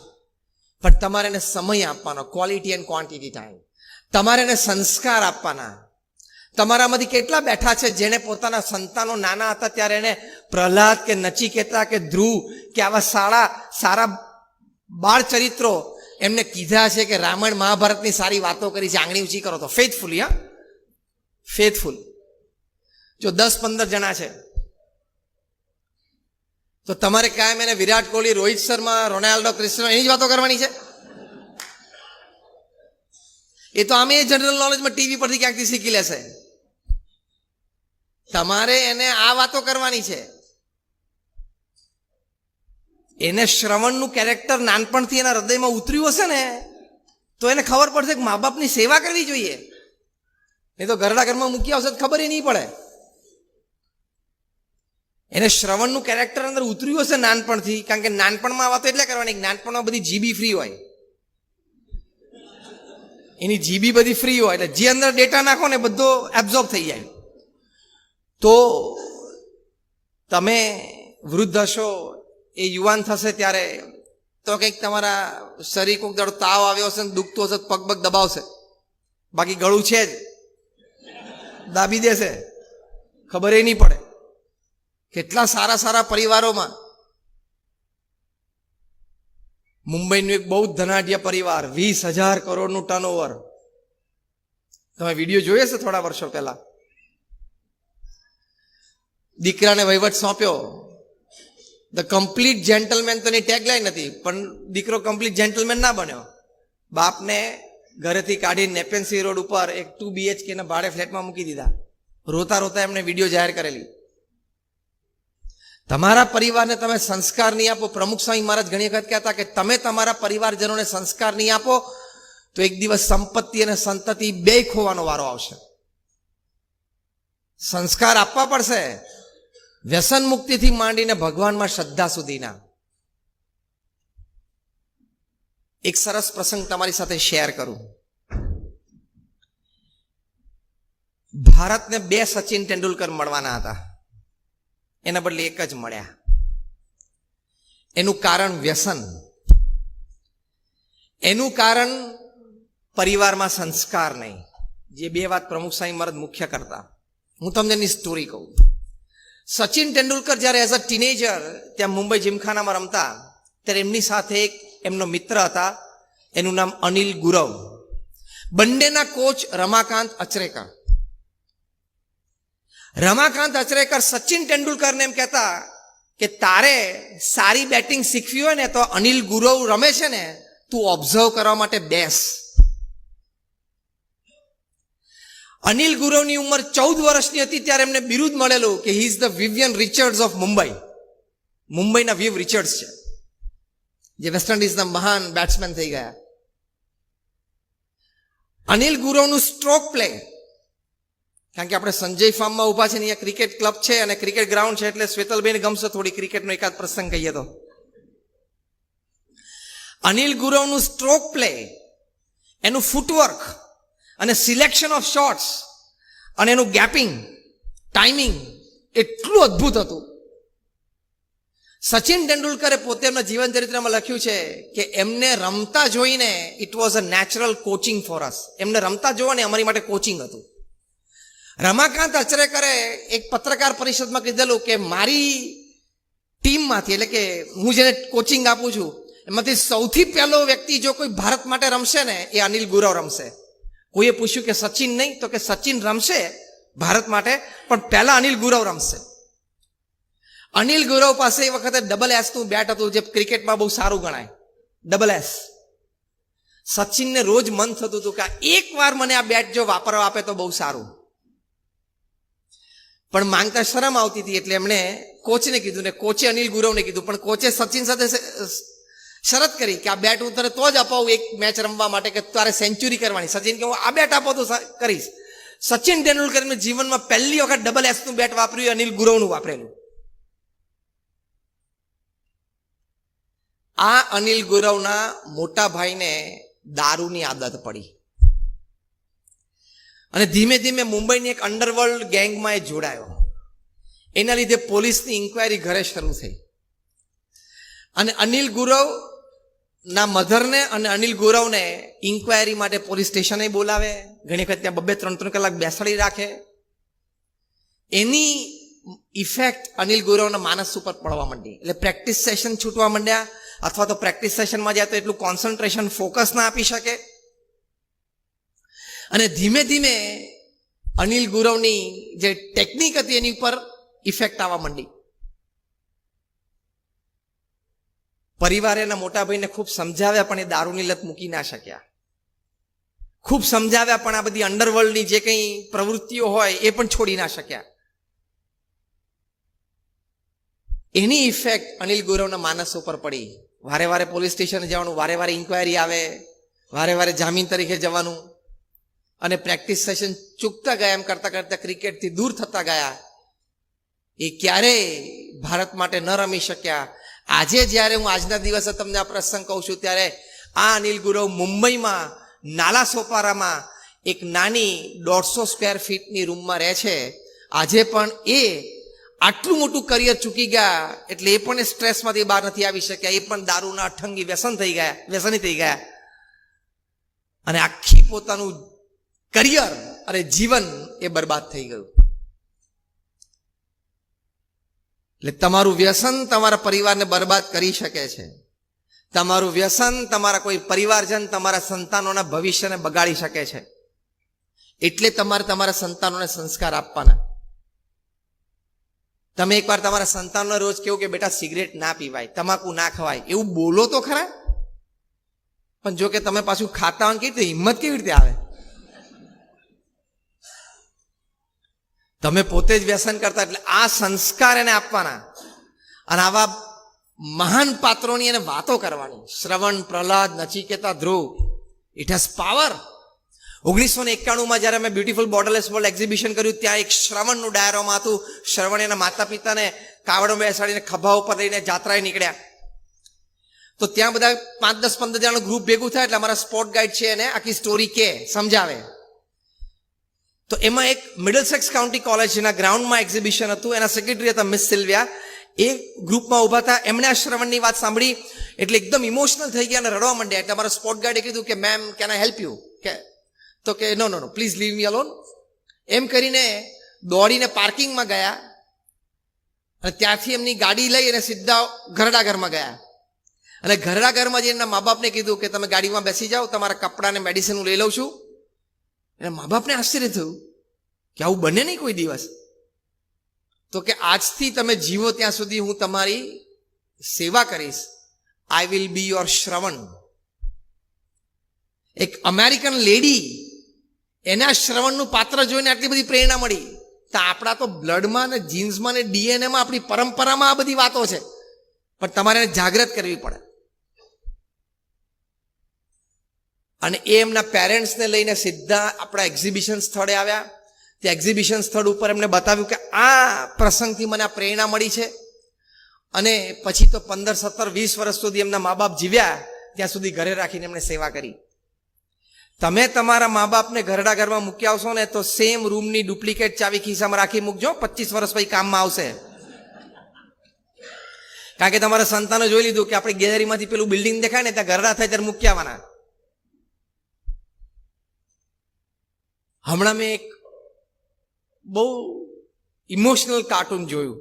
પણ તમારે એને સમય આપવાનો, ક્વોલિટી એન્ડ ક્વોન્ટિટી ટાઈમ. તમારે એને સંસ્કાર આપવાના. તમારામાંથી કેટલા બેઠા છે જેને પોતાના સંતાનો નાના હતા ત્યારે એને પ્રહલાદ કે નચિકેતા કે ધ્રુવ કે આવા સારા બાળ ચરિત્રો એમને કીધા છે કે રામાયણ મહાભારતની સારી વાતો કરી છે, આંગળી ઊંચી કરો તો. ફેથફુલી, હા, ફેથફુલ. જો 10-15 જણા છે તો તમારે કાયમ એને વિરાટ કોહલી, રોહિત શર્મા, રોનાલ્ડો, ક્રિસ્ટિયાનો એની જ વાતો કરવાની છે? એ તો આમે જનરલ નોલેજમાં ટીવી પરથી ક્યાંકથી શીખી લેશે. તમારે એને આ વાતો કરવાની છે. એને શ્રવણનું કેરેક્ટર નાનપણથી એના હૃદયમાં ઉતર્યું હશે ને તો એને ખબર પડશે કે મા બાપની સેવા કરવી જોઈએ. એ તો ઘરડા ઘરમાં મૂકી આવશે તો ખબર નહીં પડે. એને શ્રવણનું કેરેક્ટર અંદર ઉતર્યું હશે નાનપણથી, કારણ કે નાનપણમાં આ વાતો એટલે કરવાની કે નાનપણમાં બધી જીબી ફ્રી હોય, એની જીબી બધી ફ્રી હોય એટલે જે અંદર ડેટા નાખો ને બધો એબ્ઝોર્બ થઈ જાય. તો તમે વૃદ્ધ હશો, એ યુવાન થશે ત્યારે તો કંઈક તમારા શરીર કોઈક દાડો તાવ આવ્યો હશે ને દુખતું હશે, પગ દબાવશે, બાકી ગળું છે જ, દાબી દેશે, ખબર એ નહીં પડે. કેટલા સારા પરિવારોમાં, મુંબઈનું એક બહુ ધનાઢ્ય પરિવાર, 20,000 કરોડનું ટર્નઓવર. તમે વિડીયો જોયો છે થોડા વર્ષો પહેલા. દીકરાને વહીવટ સોંપ્યો. ધ કમ્પ્લીટ જેન્ટલમેન તો એની ટેગલાઈન હતી, પણ દીકરો કમ્પ્લીટ જેન્ટલમેન ના બન્યો. બાપને ઘરેથી કાઢીને નેપેન્સી રોડ ઉપર એક 2 BHK ના ભાડે ફ્લેટમાં મૂકી દીધા. રોતા રોતા એમણે વિડીયો જાહેર કરેલી. તમારા પરિવારને તમે સંસ્કાર નહીં આપો, પ્રમુખ સ્વામી મહારાજ ઘણી વખત કહેતા કે તમે તમારા પરિવારજનોને સંસ્કાર નહીં આપો તો એક દિવસ સંપત્તિ અને સંતતિ બે ખોવાનો વારો આવશે. સંસ્કાર આપવા પડશે, વ્યસન મુક્તિથી માંડીને ભગવાનમાં શ્રદ્ધા સુધીના. એક સરસ પ્રસંગ તમારી સાથે શેર કરું. ભારતને બે સચિન તેંડુલકર મળવાના હતા, એના બદલે એક જ મળ્યા. એનું કારણ વ્યસન, એનું કારણ પરિવારમાં સંસ્કાર નહીં. જે બે વાત પ્રમુખ સ્વામી મહારાજ મુખ્ય કરતા. હું તમને એની સ્ટોરી કહું. સચિન તેંડુલકર જ્યારે એઝ અ ટીનેજર ત્યાં મુંબઈ જીમખાનામાં રમતા ત્યારે એમની સાથે એક એમનો મિત્ર હતા, એનું નામ અનિલ ગુરવ. બંનેના કોચ રમાકાંત અચરેકર. રમાકાંત અચરેકર સચિન તેંડુલકરને એમ કહેતા કે તારે સારી બેટિંગ શીખવી હોય ને તો અનિલ ગુરવ રમે છે ને, તું ઓબ્ઝર્વ કરવા માટે બેસ. અનિલ ગુરવની ઉંમર 14 વર્ષની હતી ત્યારે એમને બિરુદ મળેલું કે he is the Vivian Richards of Mumbai. મુંબઈના વિવ રિચર્ડ્સ છે, જે વેસ્ટ ઇન્ડિઝના મહાન બેટ્સમેન થઈ ગયા. અનિલ ગુરવનું સ્ટ્રોક પ્લે, કારણ કે આપણે સંજય ફાર્મમાં ઉભા છે ને, અહીંયા ક્રિકેટ ક્લબ છે અને ક્રિકેટ ગ્રાઉન્ડ છે, એટલે શ્વેતલબેન ગમશે થોડી ક્રિકેટનો એકાદ પ્રસંગ કહીએ તો. અનિલ ગુરવનું સ્ટ્રોક પ્લે, એનું ફૂટવર્ક અને સિલેક્શન ઓફ શોટ્સ અને એનું ગેપિંગ, ટાઈમિંગ એટલું અદ્ભુત હતું. સચિન તેંડુલકરે પોતે એમના જીવન ચરિત્રમાં લખ્યું છે કે એમને રમતા જોઈને it was a natural coaching for us. એમને રમતા જોવાને અમારી માટે કોચિંગ હતું. રમાકાંત અચરેકરે એક પત્રકાર પરિષદમાં કીધેલું કે મારી ટીમમાંથી, એટલે કે હું જેને કોચિંગ આપું છું એમાંથી સૌથી પહેલો વ્યક્તિ જો કોઈ ભારત માટે રમશે ને એ અનિલ ગુરવ રમશે. કોઈએ પૂછ્યું કે સચિન નહીં, તો કે સચિન રમશે ભારત માટે પણ પહેલા અનિલ ગુરવ રમશે. અનિલ ગુરવ પાસે એ વખતે ડબલ એસ નું બેટ હતું, જે ક્રિકેટમાં બહુ સારું ગણાય, ડબલ એસ. સચિનને રોજ મન થતું હતું કે એક વાર મને આ બેટ જો વાપરવા આપે તો બહુ સારું, પણ માંગતા શરમ આવતી હતી. એટલે એમણે કોચને કીધું ને કોચે અનિલ ગુરવને કીધું, પણ કોચે સચિન સાથે શરત કરી કે આ બેટ હું તને તો જ અપાવું એક મેચ રમવા માટે કે તારે સેન્ચુરી કરવાની. સચિન કે હું આ બેટ આપો તો કરીશ. સચિન તેંડુલકરને જીવનમાં પહેલી વખત ડબલ એસ નું બેટ વાપર્યું, અનિલ ગુરવનું વાપરેલું. આ અનિલ ગુરવના મોટા ભાઈને દારૂની આદત પડી અને ધીમે ધીમે મુંબઈની એક અંડરવર્લ્ડ ગેંગમાં એ જોડાયો. એના લીધે પોલીસની ઇન્કવાયરી ઘરે શરૂ થઈ અને અનિલ ગુરવના મધરને અને અનિલ ગુરવને ઇન્કવાયરી માટે પોલીસ સ્ટેશને બોલાવે. ઘણી વખત ત્યાં 2-3 કલાક બેસાડી રાખે. એની ઇફેક્ટ અનિલ ગુરવના માનસ ઉપર પડવા માંડી. એટલે પ્રેક્ટિસ સેશન છૂટવા માંડ્યા, અથવા તો પ્રેક્ટિસ સેશનમાં જાય તો એટલું કોન્સન્ટ્રેશન, ફોકસ ના આપી શકે. અને ધીમે ધીમે અનિલ ગુરવની જે ટેકનિક હતી એની ઉપર ઇફેક્ટ આવવા માંડી. પરિવારે એના મોટા ભાઈને ખૂબ સમજાવ્યા પણ એ દારૂની લત મૂકી ના શક્યા. ખૂબ સમજાવ્યા પણ આ બધી અંડરવર્લ્ડની જે કંઈ પ્રવૃત્તિઓ હોય એ પણ છોડી ના શક્યા. એની ઇફેક્ટ અનિલ ગુરવના માનસ ઉપર પડી. વારે વારે પોલીસ સ્ટેશન જવાનું, વારે વારે ઇન્કવાયરી આવે, વારે વારે જામીન તરીકે જવાનું, અને પ્રેક્ટિસ સેશન ચૂકતા ગયા. એમ કરતા કરતા ક્રિકેટથી દૂર થતા ગયા. એ ક્યારેય ભારત માટે ન રમી શક્યા. આજે જ્યારે હું આજના દિવસે તમને આ પ્રસંગ કહું છું ત્યારે આ અનિલ ગુરવ મુંબઈમાં નાલા સોપારામાં એક નાની 150 સ્ક્વેર ફીટની રૂમમાં રહે છે. આજે પણ એ આટલું મોટું કરિયર ચૂકી ગયા એટલે એ પણ સ્ટ્રેસમાંથી બહાર નથી આવી શક્યા. એ પણ દારૂના અઠંગી વ્યસની થઈ ગયા અને આખી પોતાનું કરિયર અને જીવન એ બરબાદ થઈ ગયું. એટલે તમારું વ્યસન તમારા પરિવારને બરબાદ કરી શકે છે. તમારું વ્યસન તમારા કોઈ પરિવારજન, તમારા સંતાનોના ભવિષ્યને બગાડી શકે છે. એટલે તમારે તમારા સંતાનોને સંસ્કાર આપવાના. તમે એકવાર તમારા સંતાનોને રોજ કેવું કે બેટા સિગરેટ ના પીવાય, તમાકુ ના ખવાય, એવું બોલો તો ખરા. પણ જો કે તમે પાછું ખાતા હોય કેવી રીતે હિંમત કેવી રીતે આવે? તમે પોતે જ વ્યસન કરતા, એટલે આ સંસ્કાર એને આપવાના અને આવા મહાન પાત્રોની એને વાતો કરવાની. શ્રવણ, પ્રહલાદ, નચિકેતા, ધ્રુવ, ઇટ હેઝ પાવર. 1991 જ્યારે મેં બ્યુટીફુલ બોર્ડરલેસ વર્લ્ડ એક્ઝિબિશન કર્યું, ત્યાં એક શ્રવણનું ડાયરોમાં હતું. શ્રવણ એના માતા પિતાને કાવડો બેસાડીને ખભા ઉપર લઈને જાત્રાએ નીકળ્યા. તો ત્યાં બધા 5, 10, 15 જણાનું ગ્રુપ ભેગું થાય એટલે અમારા સ્પોર્ટ ગાઈડ છે એને આખી સ્ટોરી કે સમજાવે. તો એમાં એક મિડલસેક્સ કાઉન્ટી કોલેજના ગ્રાઉન્ડમાં એક્ઝિબિશન હતું. એના સેક્રેટરી હતા મિસ સિલ્વિયા. એ ગ્રુપમાં ઊભા હતા. એમણે આ શ્રવણની વાત સાંભળી એટલે એકદમ ઇમોશનલ થઈ ગયા અને રડવા માંડ્યા. એટલે અમારા સ્પોર્ટ ગાઈડે કીધું કે ma'am, can I help you? તો કે નો પ્લીઝ લીવ મી અલોન. એમ કરીને દોડીને પાર્કિંગમાં ગયા અને ત્યાંથી એમની ગાડી લઈ અને સીધા ઘરડા ઘરમાં ગયા. અને ઘરડા ઘરમાં જઈને એમના મા બાપને કીધું કે તમે ગાડીમાં બેસી જાઓ, તમારા કપડાં ને મેડિસિન હું લઈ લઉં છું. એના મા બાપને આશ્ચર્ય થયું કે આવું બને નહીં કોઈ દિવસ. તો કે આજથી તમે જીવો ત્યાં સુધી હું તમારી સેવા કરીશ. આઈ વિલ બી યોર શ્રવણ. એક અમેરિકન લેડી, એના શ્રવણનું પાત્ર જોઈને આટલી બધી પ્રેરણા મળી. તો આપણા તો બ્લડમાં ને જીન્સમાં ને ડીએનએમાં, આપણી પરંપરામાં આ બધી વાતો છે, પણ તમારે એને જાગૃત કરવી પડે. અને એ એમના પેરેન્ટ્સને લઈને સીધા આપણા એક્ઝિબિશન સ્થળે આવ્યા. તે એક્ઝિબિશન સ્થળ ઉપર એમને બતાવ્યું કે આ પ્રસંગથી મને આ પ્રેરણા મળી છે. અને પછી તો 15, 17, 20 વર્ષ સુધી એમના મા બાપ જીવ્યા, ત્યાં સુધી ઘરે રાખીને એમણે સેવા કરી. તમે તમારા મા બાપને ઘરડા ઘરમાં મૂકી આવશો ને તો સેમ રૂમની ડુપ્લિકેટ ચાવી ખિસ્સામાં રાખી મૂકજો, 25 વર્ષ પછી કામમાં આવશે. કારણ કે તમારા સંતાનો જોઈ લીધું કે આપણે ગેલેરીમાંથી પેલું બિલ્ડિંગ દેખાય ને ત્યાં ઘરડા થાય ત્યારે મૂકી આવવાના. હમણાં મેં એક બહુ ઇમોશનલ કાર્ટૂન જોયું.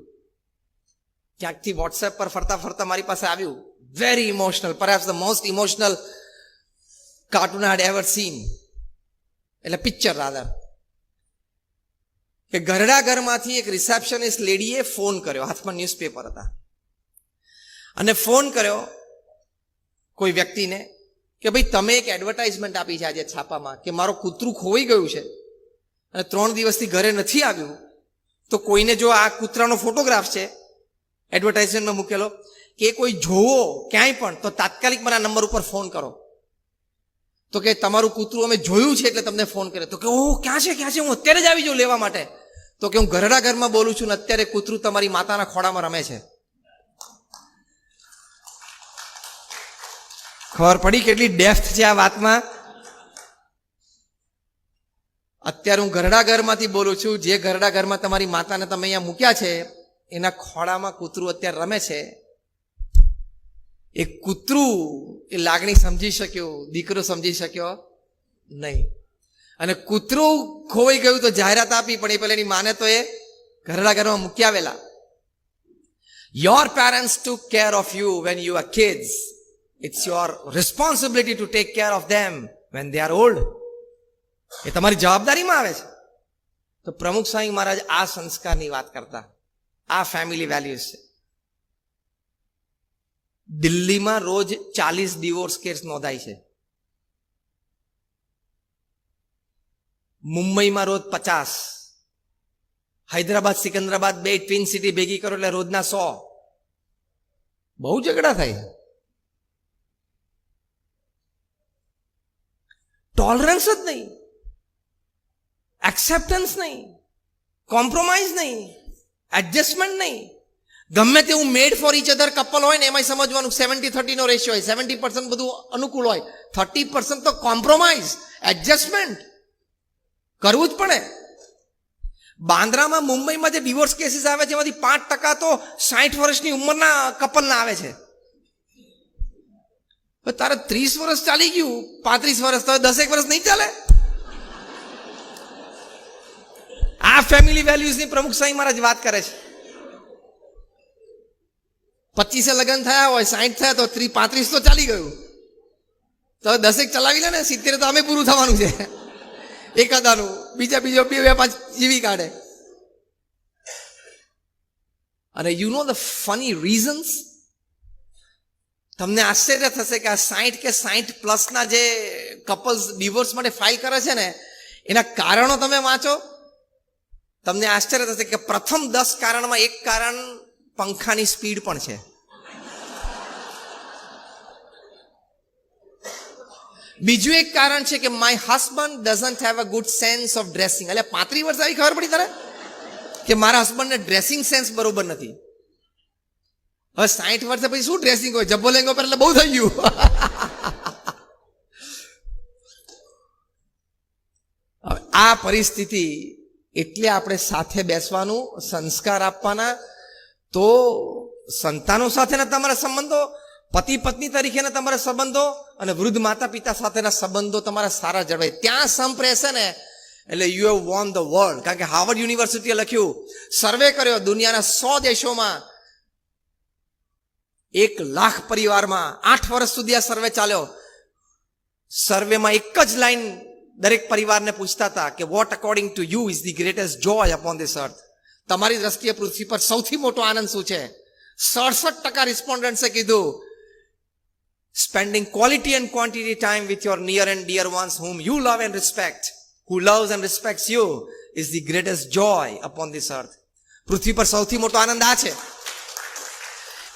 ક્યાંકથી વોટ્સએપ પર ફરતા ફરતા મારી પાસે આવ્યું. Very emotional, perhaps the most emotional cartoon I had ever seen. એટલે પિક્ચર રાધર. કે ઘરડા ઘરમાંથી એક રિસેપ્શનિસ્ટ લેડીએ ફોન કર્યો, હાથમાં ન્યૂઝપેપર હતા, અને ફોન કર્યો કોઈ વ્યક્તિને કે ભાઈ તમે એક એડવર્ટાઇઝમેન્ટ આપી છે આજે છાપામાં કે મારો કૂતરું ખોવાઈ ગયું છે અને 3 દિવસથી ઘરે નથી આવ્યું, તો કોઈને જો આ કૂતરાનો ફોટોગ્રાફ છે એડવર્ટાઇઝમેન્ટમાં મૂકેલો કે કોઈ જોવો ક્યાંય પણ, તો તાત્કાલિક મારા નંબર ઉપર ફોન કરો. તો કે તમારું કૂતરું અમે જોયું છે એટલે તમને ફોન કર્યો. તો કે ઓહ, ક્યાં છે, હું અત્યારે જ આવી જાઉં લેવા માટે. તો કે હું ઘરડા ઘરમાં બોલું છું ને અત્યારે કૂતરું તમારી માતાના ખોળામાં રમે છે. ખબર પડી કેટલી ડેપ્થ છે આ વાતમાં. અત્યારે હું ઘરડા ઘરમાંથી બોલું છું, જે ઘરડા ઘરમાં તમારી માતાને તમે અહીંયા મૂક્યા છે એના ખોળામાં કૂતરું અત્યારે રમે છે. એ કૂતરું એ લાગણી સમજી શક્યો, દીકરો સમજી શક્યો નહીં. અને કૂતરું ખોવાઈ ગયું તો જાહેરાત આપી, પણ એ પેલા એની માને તો એ ઘરડા ઘરમાં મૂકી આવેલા. Your parents took care of you when you are kids. It's your responsibility to take care of them when they are old. એ તમારી જવાબદારીમાં આવે છે. તો પ્રમુખ સ્વામી મહારાજ આ સંસ્કારની વાત કરતા, આ ફેમિલી વેલ્યુઝ છે. દિલ્હીમાં રોજ 40 ડિવોર્સ કેસ નોંધાય છે. મુંબઈમાં રોજ 50. હૈદરાબાદ, સિકંદરાબાદ બે ટ્વિન સિટી ભેગી કરો એટલે રોજના 100. બહુ ઝઘડા થાય. ટોલરન્સ જ નહીં, એક્સેપ્ટન્સ નહીં, કોમ્પ્રોમાઇઝ નહીં, એડજસ્ટમેન્ટ નહીં. ગમે તેવું મેડ ફોર ઈચ અધર કપલ હોય ને એમાં સમજવાનું 70-30 નો રેશિયો હોય. 70% બધું અનુકૂળ હોય, 30% તો કોમ્પ્રોમાઇઝ, એડજસ્ટમેન્ટ કરવું જ પડે. બાંદ્રામાં, મુંબઈમાં જે ડિવોર્સ કેસીસ આવે છે એમાંથી 5% તો 60 વર્ષની ઉંમરના કપલના આવે છે. તારે 30 વર્ષ ચાલી ગયું, 35 વર્ષ, તો 10 વર્ષ નહીં ચાલે. આ ફેમિલી વેલ્યુઝની પ્રમુખ સ્વામી મહારાજ વાત કરે છે. 25 લગ્ન થયા હોય, 60 થયા તો 35 તો ચાલી ગયું, તો 10 ચલાવી લે ને, 70 તો અમે પૂરું થવાનું છે એકાદાનું. બીજો 2-5 જીવી કાઢે. અને you know the funny reasons. તમને આશ્ચર્ય થશે કે આ 60 કે 60+ જે કપલ્સ ડિવોર્સ માટે ફાઇલ કરે છે ને, એના કારણો તમે વાંચો તમને આશ્ચર્ય થશે કે પ્રથમ 10 કારણમાં એક કારણ પંખાની સ્પીડ પણ છે. બીજું એક કારણ છે કે my husband doesn't have a good sense of dressing. એટલે 35 વર્ષ આવી ખબર પડી તારે કે મારા હસબન્ડને ડ્રેસિંગ સેન્સ બરોબર નથી. હવે 60 વર્ષે પછી શું ડ્રેસિંગ હોય, જબ્બો લેંગો પર એટલે બહુ થઈ ગયું. હવે આ પરિસ્થિતિ એટલે આપણે સાથે બેસવાનું, સંસ્કાર આપવાના. તો સંતાનો સાથેના તમારા સંબંધો, પતિ પત્ની તરીકેના તમારા સંબંધો અને વૃદ્ધ માતા પિતા સાથેના સંબંધો તમારા સારા જળવાય. ત્યાં સંપ રહેશે ને એટલે you have won the world. કારણ કે હાર્વર્ડ યુનિવર્સિટીએ લખ્યું, સર્વે કર્યો દુનિયાના 100 દેશોમાં 1,00,000 પરિવારમાં 8 વર્ષ સુધી આ સર્વે ચાલ્યો. સર્વેમાં એક જ લાઈન દરેક પરિવારને પૂછતા હતા કે what according to you is the greatest joy upon this earth. તમારી દ્રષ્ટિએ પૃથ્વી પર સૌથી મોટો આનંદ શું છે? 67% રિસ્પોન્ડન્ટ્સે કીધું spending quality and quantity time with your near and dear ones whom you love and respect, who loves and respects you is the greatest joy upon this earth. પૃથ્વી પર સૌથી મોટો આનંદ આ છે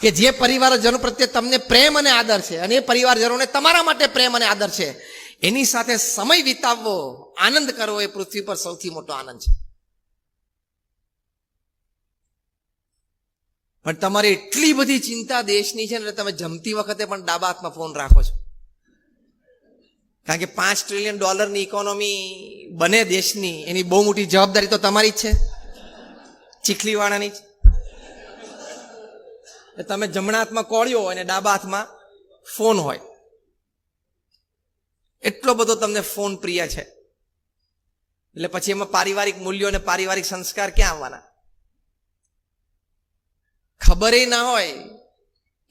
કે જે પરિવારજનો પ્રત્યે તમને પ્રેમ અને આદર છે અને એ પરિવારજનોને તમારા માટે પ્રેમ અને આદર છે, એની સાથે સમય વિતાવવો, આનંદ કરવો એ પૃથ્વી પર સૌથી મોટો આનંદ છે. પણ તમારે એટલી બધી ચિંતા દેશની છે ને તમે જમતી વખતે પણ ડાબા હાથમાં ફોન રાખો છો. કારણ કે $5 ટ્રિલિયન ઇકોનોમી બને દેશની, એની બહુ મોટી જવાબદારી તો તમારી જ છે, ચીખલીવાળાની જ. તમે જમણા હાથમાં કોળિયો અને ડાબા હાથમાં ફોન હોય, એટલો બધો તમને ફોન પ્રિય છે. એટલે પછી એમાં પારિવારિક મૂલ્યો અને પારિવારિક સંસ્કાર ક્યાં આવવાના? ખબર ના હોય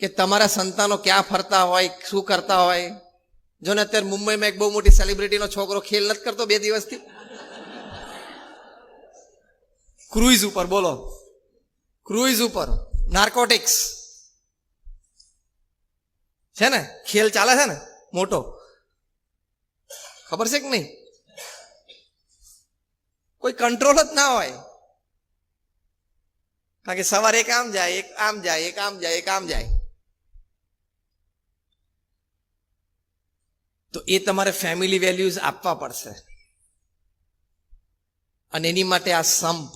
કે તમારા સંતાનો ક્યાં ફરતા હોય, શું કરતા હોય. જો ને અત્યારે મુંબઈમાં એક બહુ મોટી સેલિબ્રિટીનો છોકરો ખેલ નથી કરતો 2 દિવસથી, ક્રુઇઝ ઉપર. બોલો, ક્રુઇઝ ઉપર નાર્કોટિક્સ છે ને, ખેલ ચાલે છે ને મોટો, ખબર છે કે નહીં? કોઈ કંટ્રોલ જ ના હોય. કારણ કે સવારે એક આમ જાય, એક આમ જાય, એક આમ જાય, એક આમ જાય. તો એ તમારે ફેમિલી વેલ્યુઝ આપવા પડશે. અને એની માટે આ સંપ,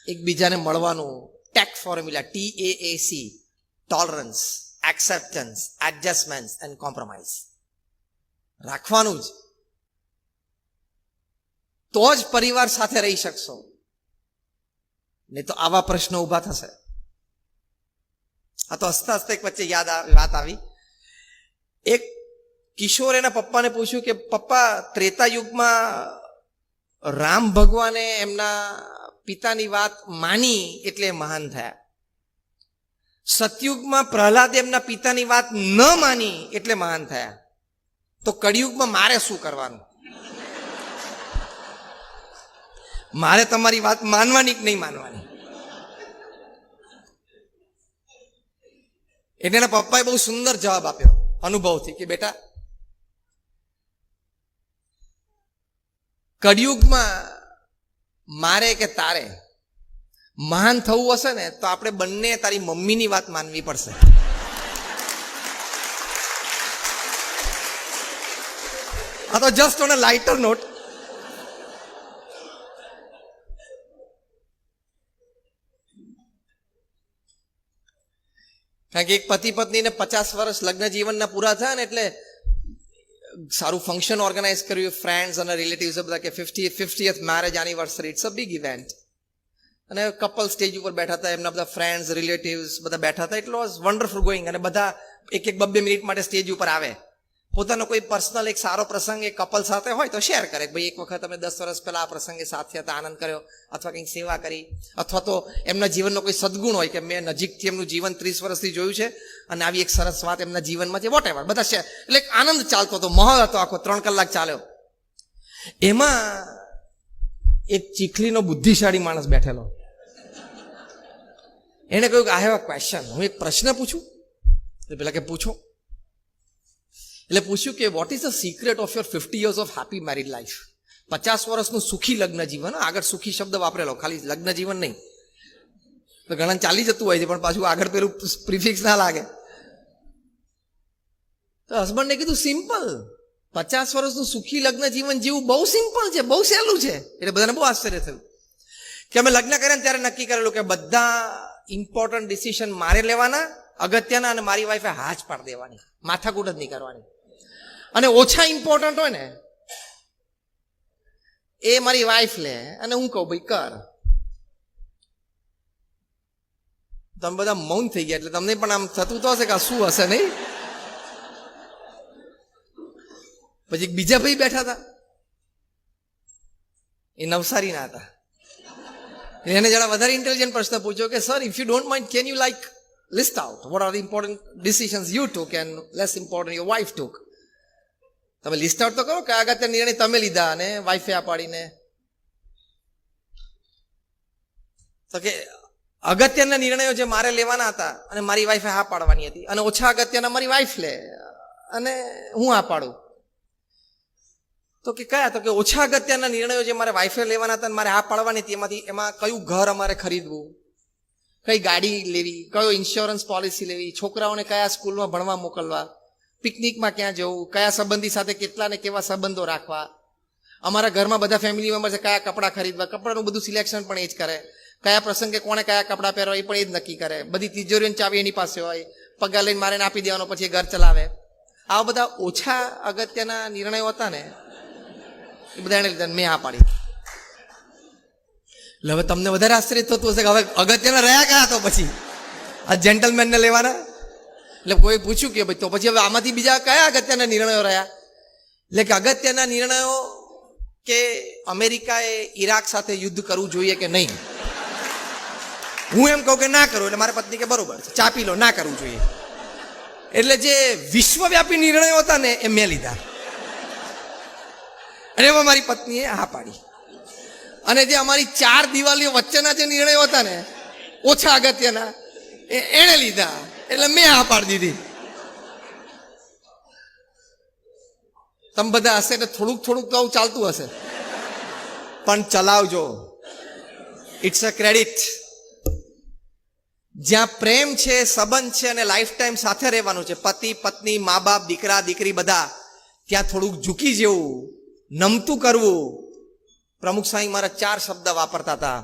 એકબીજાને મળવાનું, take formula, TAAC, tolerance, acceptance, adjustment and compromise રાખવાનું જ. તો જ પરિવાર સાથે રહી શકશો. નહીં તો આવા પ્રશ્નો ઊભા થશે. આ તો હસતા હસતા એક વચ્ચે વાત આવી. એક કિશોર એના પપ્પાને પૂછ્યું કે પપ્પા, ત્રેતા યુગમાં રામ ભગવાને એમના પિતાની વાત માની એટલે મહાન થયા. સતયુગમાં પ્રહલાદ એમના પિતાની વાત ન માની એટલે મહાન થયા. તો કળિયુગમાં મારે શું કરવાનું? મારે તમારી વાત માનવાની કે નહીં માનવાની? એટલે એના પપ્પાએ બહુ સુંદર જવાબ આપ્યો અનુભવથી કે બેટા, કળિયુગમાં મારે કે તારે મહાન થવું હશે ને તો આપણે બંને તારી મમ્મીની વાત માનવી પડશે. આ તો just on a lighter note. કારણ કે એક પતિ પત્નીને 50 વર્ષ લગ્ન જીવનના પૂરા થયા ને એટલે સારું ફંક્શન ઓર્ગેનાઇઝ કર્યું, ફ્રેન્ડ્સ અને રિલેટિવ્સ બધા કે 50th marriage anniversary, it's a big event. અને કપલ સ્ટેજ ઉપર બેઠા હતા, એમના બધા ફ્રેન્ડ્સ રિલેટિવ્સ બધા બેઠા હતા. It was wonderful going. અને બધા 1-2 મિનિટ માટે સ્ટેજ ઉપર આવે, પોતાનો કોઈ પર્સનલ એક સારો પ્રસંગ એક કપલ સાથે હોય તો શેર કરે, ભાઈ એક વખત અમે 10 વર્ષ પહેલા આ પ્રસંગે સાથે હતા, આનંદ કર્યો, અથવા કંઈક સેવા કરી, અથવા તો એમના જીવનનો કોઈ સદગુણ હોય કે મેં નજીકથી એમનું જીવન 30 વર્ષથી જોયું છે અને આવી એક સરસ વાત એમના જીવનમાં છે, વોટ એવર, બધા શેર. એટલે આનંદ ચાલતો હતો, માહોલ હતો, આખો 3 કલાક ચાલ્યો. એમાં એક ચીખલીનો બુદ્ધિશાળી માણસ બેઠેલો, એને કહ્યું કે આઈ હેવ અ ક્વેશ્ચન, હું એક પ્રશ્ન પૂછું? પેલા કે પૂછો. એટલે પૂછ્યું કે what is the secret of your 50 years of happy married life? 50 વર્ષનું સુખી લગ્ન જીવન, આગળ સુખી શબ્દ વાપરેલો, ખાલી લગ્ન જીવન નહીં, તો ઘણા ચાલી જતું હોય છે પણ પાછું આગળ પેલું પ્રિફિક્સ ના લાગે. તો હસબન્ડને કીધું સિમ્પલ, 50 વર્ષનું સુખી લગ્ન જીવન જીવવું બહુ સિમ્પલ છે, બહુ સહેલું છે. એટલે બધાને બહુ આશ્ચર્ય થયું કે અમે લગ્ન કર્યા ને ત્યારે નક્કી કરેલું કે બધા ઇમ્પોર્ટન્ટ ડિસિઝન મારે લેવાના, અગત્યના, અને મારી વાઈફે હા જ પાડી દેવાની, માથાકૂટ જ નહીં કરવાની. અને ઓછા ઇમ્પોર્ટન્ટ હોય ને એ મારી વાઈફ લે અને હું કહું ભાઈ કર. તમે બધા મૌન થઈ ગયા એટલે તમને પણ આમ થતું તો હશે કે શું હશે નહીં. પછી બીજા ભાઈ બેઠા હતા, એ નવસારીના હતા. એને જરા વધારે ઇન્ટેલિજન્ટ પ્રશ્ન પૂછ્યો કે sir, if you don't mind, can you like list out what are the important decisions you took and less important your wife took. તમે લિસ્ટ આઉટ તો કરો કે અગત્યના નિર્ણય તમે લીધા અને વાઈફે આ પાડીને. તો કે અગત્યના નિર્ણયો જે મારે લેવાના હતા અને મારી વાઈફે હા પાડવાની હતી, અને ઓછા અગત્યના મારી વાઈફ લે અને હું હા પાડું. તો કે કયા? તો કે ઓછા અગત્યના નિર્ણયો જે મારે વાઈફે લેવાના હતા અને મારે હા પાડવાની હતી, એમાં કયું ઘર અમારે ખરીદવું, કઈ ગાડી લેવી, કયો ઇન્સ્યોરન્સ પોલિસી લેવી, છોકરાઓને કયા સ્કૂલમાં ભણવા મોકલવા, પિકનિકમાં ક્યાં જવું, કયા સંબંધી સાથે કેટલા ને કેવા સંબંધો રાખવા, અમારા ઘરમાં બધા ફેમિલી મેમ્બર છે કયા કપડાં ખરીદવા, કપડાનું બધું સિલેક્શન પણ એ જ કરે, કયા પ્રસંગે કોણે કયા કપડાં પહેરવા એ પણ એ જ નક્કી કરે, બધી તિજોરીની ચાવી એની પાસે હોય, પગાર લઈને મારે આપી દેવાનો, પછી એ ઘર ચલાવે. આવા બધા ઓછા અગત્યના નિર્ણયો હતા ને એ બધા એને લીધા, મેં હા પાડી. એટલે હવે તમને વધારે આશ્ચર્ય થતું હશે કે હવે અગત્યના રહ્યા કયા તો પછી આ જેન્ટલમેનને લેવાના. એટલે કોઈ પૂછ્યું કે ભાઈ તો પછી હવે આમાંથી બીજા કયા અગત્યના નિર્ણયો રહ્યા? એટલે કે અગત્યના નિર્ણયો કે અમેરિકાએ ઈરાક સાથે યુદ્ધ કરવું જોઈએ કે નહીં. હું એમ કહું કે ના કરું, એટલે મારી પત્ની કે બરોબર છે, ચા પી લો, ના કરવું જોઈએ. એટલે જે વિશ્વવ્યાપી નિર્ણયો હતા ને એ મેં લીધા અને એમાં મારી પત્નીએ હા પાડી. અને જે અમારી 4 દિવાલીઓ વચ્ચેના જે નિર્ણયો હતા ને ઓછા અગત્યના એ એણે લીધા, એટલે મેં હા પાડી દીધી. તમે બધા હશે એટલે થોડુંક થોડુંક તો આવું ચાલતું હશે, પણ ચલાવજો. It's a credit. જ્યાં પ્રેમ છે, સંબંધ છે અને લાઈફ ટાઈમ સાથે રહેવાનું છે, પતિ પત્ની, મા બાપ, દીકરા દીકરી બધા, ત્યાં થોડુંક ઝૂકી જેવું, નમતું કરવું. પ્રમુખ સાંઈ મારા 4 શબ્દ વાપરતા હતા: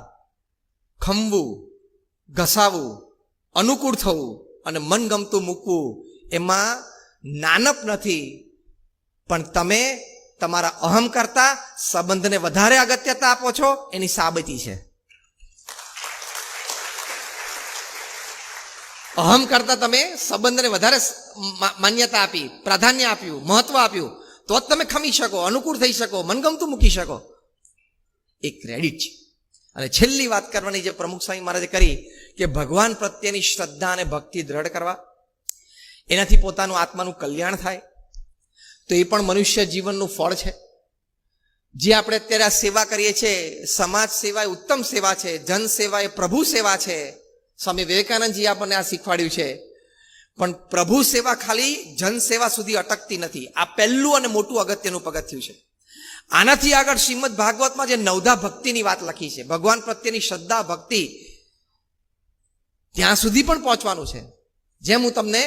ખમવું, ઘસાવું, અનુકૂળ થવું અને મનગમતું મૂકવું. એમાં નાનપ નથી, પણ તમે તમારા અહમ કરતા સંબંધને વધારે અગત્યતા આપો છો એની સાબિતી છે. અહમ કરતા તમે સંબંધને વધારે માન્યતા આપી, પ્રાધાન્ય આપ્યું, મહત્વ આપ્યું, તો જ તમે ખમી શકો, અનુકૂળ થઈ શકો, મનગમતું મૂકી શકો. એ ક્રેડિટ છે. અને છેલ્લી વાત કરવાની જે પ્રમુખ સ્વામી મહારાજે કરી કે ભગવાન પ્રત્યેની શ્રદ્ધા અને ભક્તિ દ્રઢ કરવા, એનાથી પોતાનું આત્માનું કલ્યાણ થાય, તો એ પણ મનુષ્ય જીવનનું ફળ છે. જે આપણે અત્યારે આ સેવા કરીએ છીએ, સમાજ સેવા એ ઉત્તમ સેવા છે, જન સેવા એ પ્રભુ સેવા છે. સ્વામી વિવેકાનંદજી આપણને આ શીખવાડ્યું છે. પણ પ્રભુ સેવા ખાલી જન સેવા સુધી અટકતી નથી. આ પહેલું અને મોટું અગત્યનું પગથિયું છે. આનાથી આગળ શ્રીમદ ભાગવતમાં જે 9ધા ભક્તિની વાત લખી છે, ભગવાન પ્રત્યેની શ્રદ્ધા ભક્તિ, ત્યાં સુધી પણ પહોંચવાનું છે. જેમ હું તમને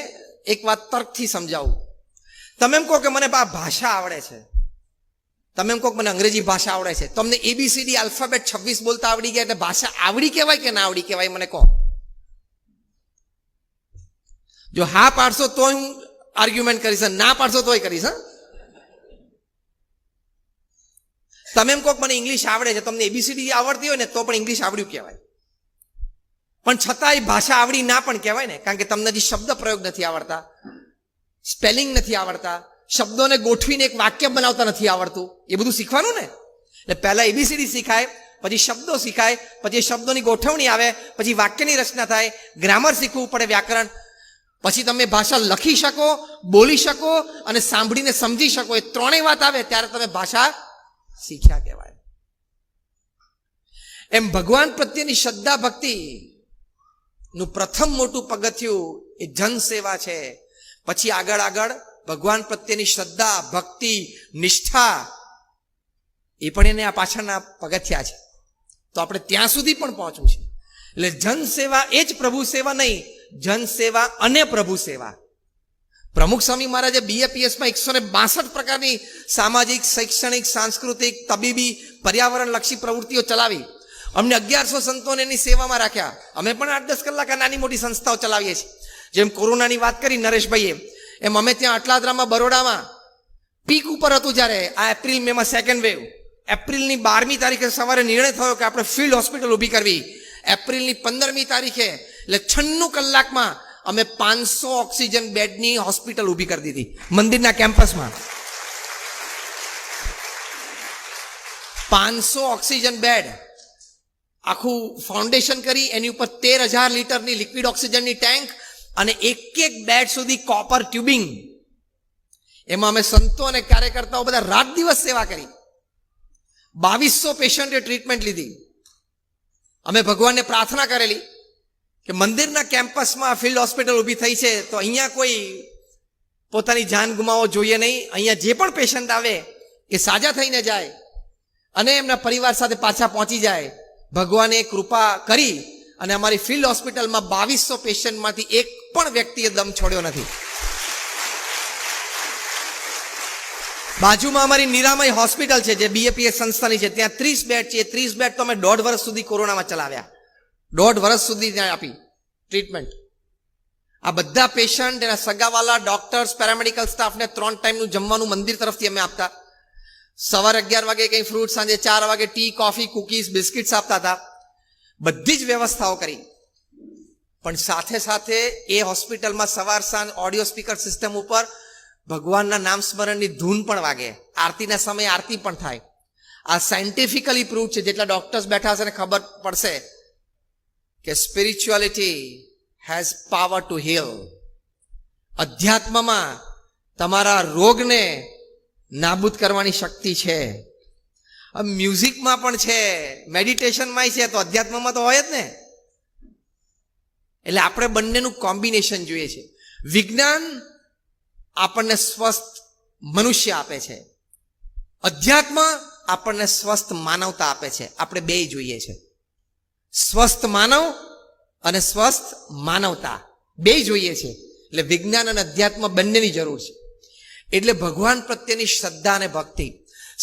એક વાત તર્કથી સમજાવું. તમે એમ કહો કે મને આ ભાષા આવડે છે, તમે એમ કહો કે મને અંગ્રેજી ભાષા આવડે છે, તમને ABCD આલ્ફાબેટ 26 બોલતા આવડી ગયા એટલે ભાષા આવડી કહેવાય કે ના આવડી કહેવાય? મને કહો. જો હા પાડશો તો હું આર્ગ્યુમેન્ટ કરીશ, ના પાડશો તોય કરીશ. તમે એમ કહો મને ઇંગ્લિશ આવડે છે, તમને ABCD આવડતી હોય ને તો પણ ઇંગ્લિશ આવડ્યું કહેવાય, પણ છતાંય ભાષા આવડી ના પણ કહેવાય ને, કારણ કે તમને જે શબ્દ પ્રયોગ નથી આવડતા, સ્પેલિંગ નથી આવડતા, શબ્દોને ગોઠવીને એક વાક્ય બનાવતા નથી આવડતું. એ બધું શીખવાનું ને. એટલે પહેલા ABCD શીખાય, પછી શબ્દો શીખાય, પછી શબ્દોની ગોઠવણી આવે, પછી વાક્યની રચના થાય, ગ્રામર શીખવું પડે, વ્યાકરણ. પછી તમે ભાષા લખી શકો, બોલી શકો અને સાંભળીને સમજી શકો. એ ત્રણેય વાત આવે ત્યારે તમે ભાષા શીખ્યા કહેવાય. એમ ભગવાન પ્રત્યેની શ્રદ્ધા ભક્તિ નું પ્રથમ મોટું પગથિયું એ જન સેવા છે. પછી આગળ આગળ ભગવાન પ્રત્યેની શ્રદ્ધા ભક્તિ નિષ્ઠા એ પણ એને આ પાછળના પગથિયા છે. તો આપણે ત્યાં સુધી પણ પહોંચવું છે. એટલે જનસેવા એ જ પ્રભુ સેવા નહીં, જનસેવા અને પ્રભુ સેવા. પ્રમુખ સ્વામી મહારાજે BAPSમાં 162 પ્રકારની સામાજિક, શૈક્ષણિક, સાંસ્કૃતિક, તબીબી, પર્યાવરણ લક્ષી પ્રવૃત્તિઓ ચલાવી. અમને 1100 સંતોને એની સેવામાં રાખ્યા. અમે પણ 8-10 કલાક આ નાની મોટી સંસ્થાઓ ચલાવીએ છીએ. જેમ કોરોનાની વાત કરી નરેશભાઈએ, એમ અમે ત્યાં અટલાદરામાં, બરોડામાં પીક ઉપર હતું જ્યારે આ એપ્રિલ મેમાં સેકન્ડ વેવ. એપ્રિલની 12મી તારીખે સવારે નિર્ણય થયો કે આપણે ફિલ્ડ હોસ્પિટલ ઊભી કરવી. એપ્રિલની 15મી તારીખે એટલે 96 કલાકમાં અમે 500 ઓક્સિજન બેડની હોસ્પિટલ ઊભી કરી દીધી મંદિરના કેમ્પસમાં. 500 ઓક્સિજન બેડ, આખું ફાઉન્ડેશન કરી, એની ઉપર 13,000 લીટરની લિક્વિડ ઓક્સિજનની ટેન્ક અને એક બેડ સુધી કોપર ટ્યુબિંગ. એમાં અમે સંતો અને કાર્યકર્તાઓ બધા રાત દિવસ સેવા કરી. 2200 પેશન્ટે ટ્રીટમેન્ટ લીધી. અમે ભગવાનને પ્રાર્થના કરેલી કે મંદિરના કેમ્પસમાં ફિલ્ડ હોસ્પિટલ ઊભી થઈ છે તો અહીંયા કોઈ પોતાની જાન ગુમાવવો જોઈએ નહીં. અહીંયા જે પણ પેશન્ટ આવે એ સાજા થઈને જાય અને એમના પરિવાર સાથે પાછા પહોંચી જાય. ભગવાને કૃપા કરી અને અમારી ફિલ્ડ હોસ્પિટલમાં 2200 પેશન્ટમાંથી એક પણ વ્યક્તિએ દમ છોડ્યો નથી. બાજુમાં અમારી નિરામય હોસ્પિટલ છે જે BAPS સંસ્થાની છે, ત્યાં 30 બેડ છે. 30 બેડ તો અમે 1.5 વર્ષ સુધી કોરોનામાં ચલાવ્યા. 1.5 વર્ષ સુધી ત્યાં આપી ટ્રીટમેન્ટ. આ બધા પેશન્ટ, એના સગાવાલા, ડોક્ટર્સ, પેરામેડિકલ સ્ટાફને 3 ટાઈમનું જમવાનું મંદિર તરફથી અમે આપતા. સવારે 11 વાગે કંઈ ફ્રૂટ, સાંજે 4 વાગે ટી, કોફી, કુકીઝ, બિસ્કિટ્સ આપતા હતા. બધી જ વ્યવસ્થાઓ કરી. પણ સાથે સાથે એ હોસ્પિટલમાં સવાર સાંજ ઓડિયો સ્પીકર સિસ્ટમ ઉપર ભગવાનના નામ સ્મરણની ધૂન પણ વાગે. આરતીના સમયે આરતી પણ થાય. આ સાયન્ટિફિકલી પ્રૂવ છે. જેટલા ડોક્ટર્સ બેઠા હશે ને ખબર પડશે કે spirituality has power to heal. અધ્યાત્મમાં તમારા રોગને નાબૂદ કરવાની શક્તિ છે. મ્યુઝિકમાં પણ છે, મેડિટેશનમાં છે, તો અધ્યાત્મમાં તો હોય જ ને. એટલે આપણે બંનેનું કોમ્બિનેશન જોઈએ છે. વિજ્ઞાન આપણને સ્વસ્થ મનુષ્ય આપે છે, અધ્યાત્મ આપણને સ્વસ્થ માનવતા આપે છે. આપણે બે જોઈએ છે. સ્વસ્થ માનવ અને સ્વસ્થ માનવતા બે જોઈએ છે. એટલે વિજ્ઞાન અને અધ્યાત્મ બંનેની જરૂર છે. એટલે ભગવાન પ્રત્યેની શ્રદ્ધા અને ભક્તિ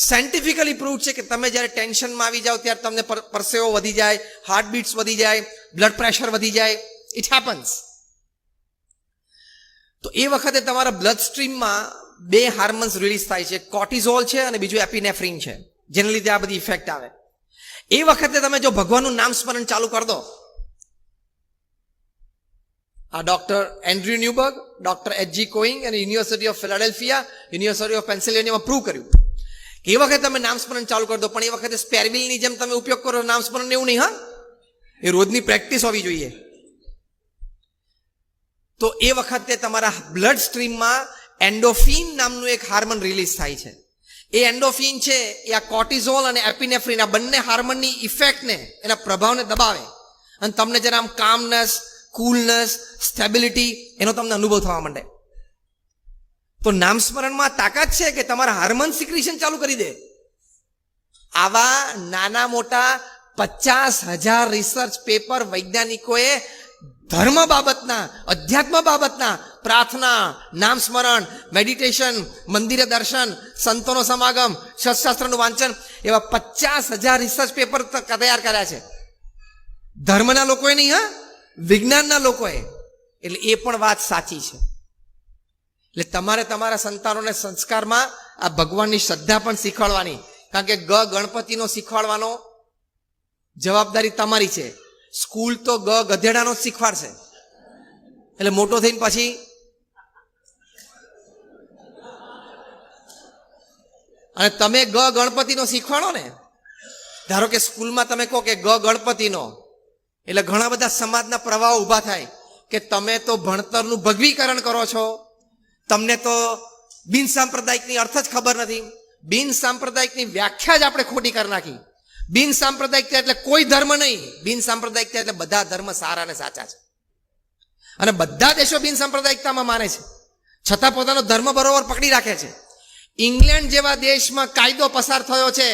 સાયન્ટિફિકલી પ્રૂવ છે કે તમે જ્યારે ટેન્શનમાં આવી જાઓ ત્યારે તમને પરસેવો વધી જાય, હાર્ટબીટ્સ વધી જાય, બ્લડ પ્રેશર વધી જાય. It happens. તો એ વખતે તમારા બ્લડ સ્ટ્રીમમાં 2 હાર્મોન્સ રિલીઝ થાય છે. કોર્ટિઝોલ છે અને બીજું એપિનેફ્રિન છે, જેના લીધે આ બધી ઇફેક્ટ આવે. એ વખતે તમે જો ભગવાનનું નામ સ્મરણ ચાલુ કરી દો, આ doctor Andrew Newberg, doctor H.G. કોઈંગ અને university of Philadelphia, university of પેન્સિલ્વેનિયામાં પ્રૂવ કર્યું કે એ વખતે તમે નામ સ્મરણ ચાલુ કરી દો. પણ એ વખતે સ્પેરવિલની જેમ તમે ઉપયોગ કરો નામ સ્મરણ, એવું નહીં. હા, એ રોજની પ્રેક્ટિસ હોવી જોઈએ. તો એ વખતે તમારા બ્લડ સ્ટ્રીમમાં એન્ડોફિન નામનું એક હાર્મોન રિલીઝ થાય છે. એ એન્ડોફિન છે એ આ કોર્ટિઝોલ અને એપિનેફ્રિન આ બંને હાર્મોનની ઇફેક્ટને, એના પ્રભાવને દબાવે અને તમને જરા આમ કામનેસ, કુલનેસ, સ્ટેબિલિટી એનો તમને અનુભવ થવા માંડે. તો નામ સ્મરણમાં તાકાત છે કે તમારા હાર્મોન સિક્રેશન ચાલુ કરી દે. આવા નાના મોટા 50,000 રિસર્ચ પેપર વૈજ્ઞાનિકોએ ધર્મ બાબતના, અધ્યાત્મ બાબતના, પ્રાર્થના, નામ સ્મરણ, મેડિટેશન, મંદિરે દર્શન, સંતોનો સમાગમ, શાસ્ત્રનું વાંચન, એવા 50,000 રિસર્ચ પેપર તૈયાર કર્યા છે. ધર્મના લોકોએ નહીં, હા, વિજ્ઞાનના લોકોએ. એટલે એ પણ વાત સાચી છે. એટલે તમારે તમારા સંતાનોને સંસ્કારમાં આ ભગવાનની શ્રદ્ધા પણ શીખવાડવાની. કારણ કે ગણપતિનો શીખવાડવાનો જવાબદારી તમારી છે. સ્કૂલ તો ગધેડાનો જ શીખવાડશે. એટલે મોટો થઈને પછી અને તમે ગણપતિનો શીખવાડો ને. ધારો કે સ્કૂલમાં તમે કહો કે ગણપતિનો, એટલે ઘણા બધા સમાજના પ્રવાહો ઊભા થાય કે તમે તો ભણતરનું ભગવીકરણ કરો છો, તમને તો બિન સાંપ્રદાયિકની અર્થ જ ખબર નથી. બિન સાંપ્રદાયિકની વ્યાખ્યા જ આપણે ખોટી કરી નાખી. બિન સાંપ્રદાયિકતા એટલે કોઈ ધર્મ નહીં. બિન સાંપ્રદાયિકતા એટલે બધા ધર્મ સારા અને સાચા છે. અને બધા દેશો બિન સાંપ્રદાયિકતામાં માને છે, છતાં પોતાનો ધર્મ બરોબર પકડી રાખે છે. ઇંગ્લેન્ડ જેવા દેશમાં કાયદો પસાર થયો છે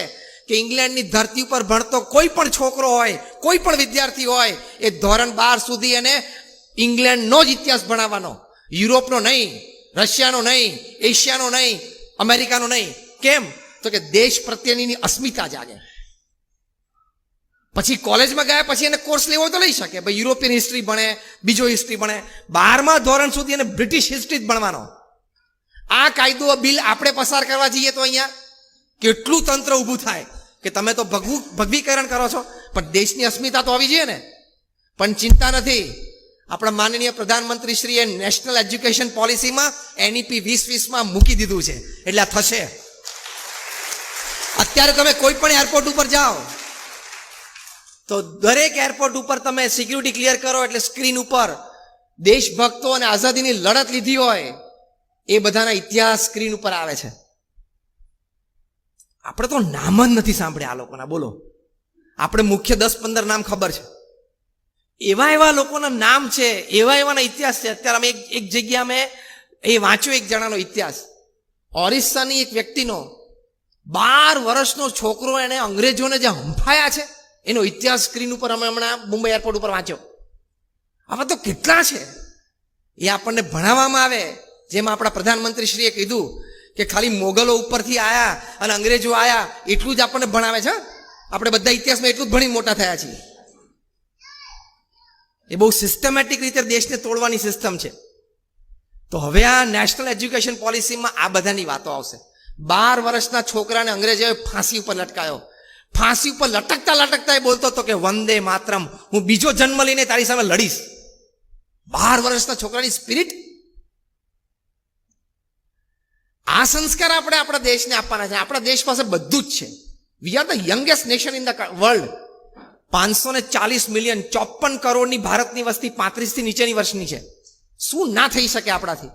કે ઇંગ્લેન્ડની ધરતી ઉપર ભણતો કોઈ પણ છોકરો હોય, કોઈ પણ વિદ્યાર્થી હોય, એ ધોરણ 12 સુધી એને ઇંગ્લેન્ડનો જ ઇતિહાસ ભણાવવાનો, યુરોપનો નહીં, રશિયાનો નહીં, એશિયાનો નહીં, અમેરિકાનો નહીં. કેમ? તો કે દેશ પ્રત્યેની અસ્મિતા જાગે. પછી કોલેજમાં ગયા પછી એને કોર્સ લેવો હોય તો લઈ શકે, ભાઈ યુરોપિયન હિસ્ટ્રી ભણે, બીજો હિસ્ટ્રી ભણે. 12મા ધોરણ સુધી એને બ્રિટિશ હિસ્ટ્રી જ ભણવાનો. આ કાયદો બિલ આપણે પસાર કરવા જઈએ તો અહીંયા કેટલું તંત્ર ઊભું થાય કે તમે તો ભગવીકરણ કરો છો, પણ દેશની અસ્મિતા તો આવી જોઈએ ને. પણ ચિંતા નથી, આપણા માનનીય પ્રધાનમંત્રીશ્રીએ નેશનલ એજ્યુકેશન પોલિસીમાં NEP 2020માં મૂકી દીધું છે, એટલે આ થશે. અત્યારે તમે કોઈ પણ એરપોર્ટ ઉપર જાઓ તો દરેક એરપોર્ટ ઉપર તમે સિક્યુરિટી ક્લિયર કરો એટલે સ્ક્રીન ઉપર દેશભક્તો અને આઝાદીની લડત લીધી હોય એ બધાના ઇતિહાસ સ્ક્રીન ઉપર આવે છે. આપણે તો નામ જ નથી સાંભળ્યા આ લોકોના. બોલો, આપણે મુખ્ય 10-15 નામ ખબર છે. એવા લોકોના નામ છે, એવાના ઇતિહાસ છે. અત્યારે અમે એક જગ્યા મેં એ વાંચ્યો એક જણાનો ઇતિહાસ. ઓરિસ્સાની એક વ્યક્તિનો 12 વર્ષનો છોકરો એને અંગ્રેજોને જે હંફાયા છે એનો ઇતિહાસ સ્ક્રીન ઉપર અમે હમણાં મુંબઈ એરપોર્ટ ઉપર વાંચ્યો. આવા તો કેટલા છે, એ આપણને ભણાવવામાં આવે. જેમાં આપણા પ્રધાનમંત્રીશ્રીએ કીધું કે ખાલી મોગલો ઉપરથી આયા અને અંગ્રેજો આયા એટલું જ આપણને ભણાવે છે. આપણે બધા ઇતિહાસમાં એટલું જ ભણી મોટા થયા છીએ. એ બહુ સિસ્ટમેટિક રીતે દેશને તોડવાની સિસ્ટમ છે. તો હવે આ નેશનલ એજ્યુકેશન પોલિસીમાં આ બધાની વાતો આવશે. 12 વર્ષના છોકરાને અંગ્રેજોએ ફાંસી ઉપર લટકાયો. ફાંસી ઉપર લટકતા એ બોલતો હતો કે વંદે માતરમ, હું બીજો જન્મ લઈને તારી સામે લડીશ. 12 વર્ષના છોકરાની સ્પિરિટ. આ સંસ્કાર આપણે આપણા દેશને આપવાના છે. આપણા દેશ પાસે બધું જ છે. We are the youngest nation in the world. 540 million, 54 કરોડની ભારતની વસ્તી 35 થી નીચેની વર્ષની છે. શું ના થઈ શકે આપણાથી?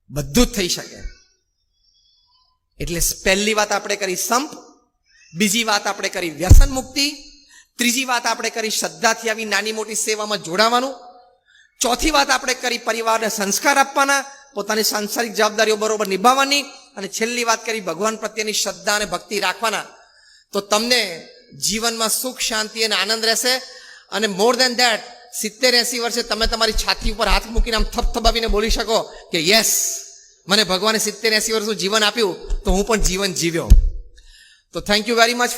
બધું જ થઈ શકે. એટલે પહેલી વાત આપણે કરી સંપ, બીજી વાત આપણે કરી વ્યસન મુક્તિ, ત્રીજી વાત આપણે કરી શ્રદ્ધાથી આવી નાની મોટી સેવામાં જોડાવાનું, ચોથી વાત આપણે કરી પરિવારને સંસ્કાર આપવાના, પોતાની સાંસારિક જવાબદારીઓ બરોબર નિભાવવાની, અને છેલ્લી વાત કરી ભગવાન પ્રત્યેની શ્રદ્ધા અને ભક્તિ રાખવાના. તો તમને જીવનમાં સુખ, શાંતિ અને આનંદ રહેશે. અને મોર દેન ધેટ 70-80 વર્ષે તમે તમારી છાતી ઉપર હાથ મૂકીને આમ થપથપાવીને બોલી શકો કે યસ, મને ભગવાને 70-80 વર્ષનું જીવન આપ્યું તો હું પણ જીવન જીવ્યો. તો thank you very much for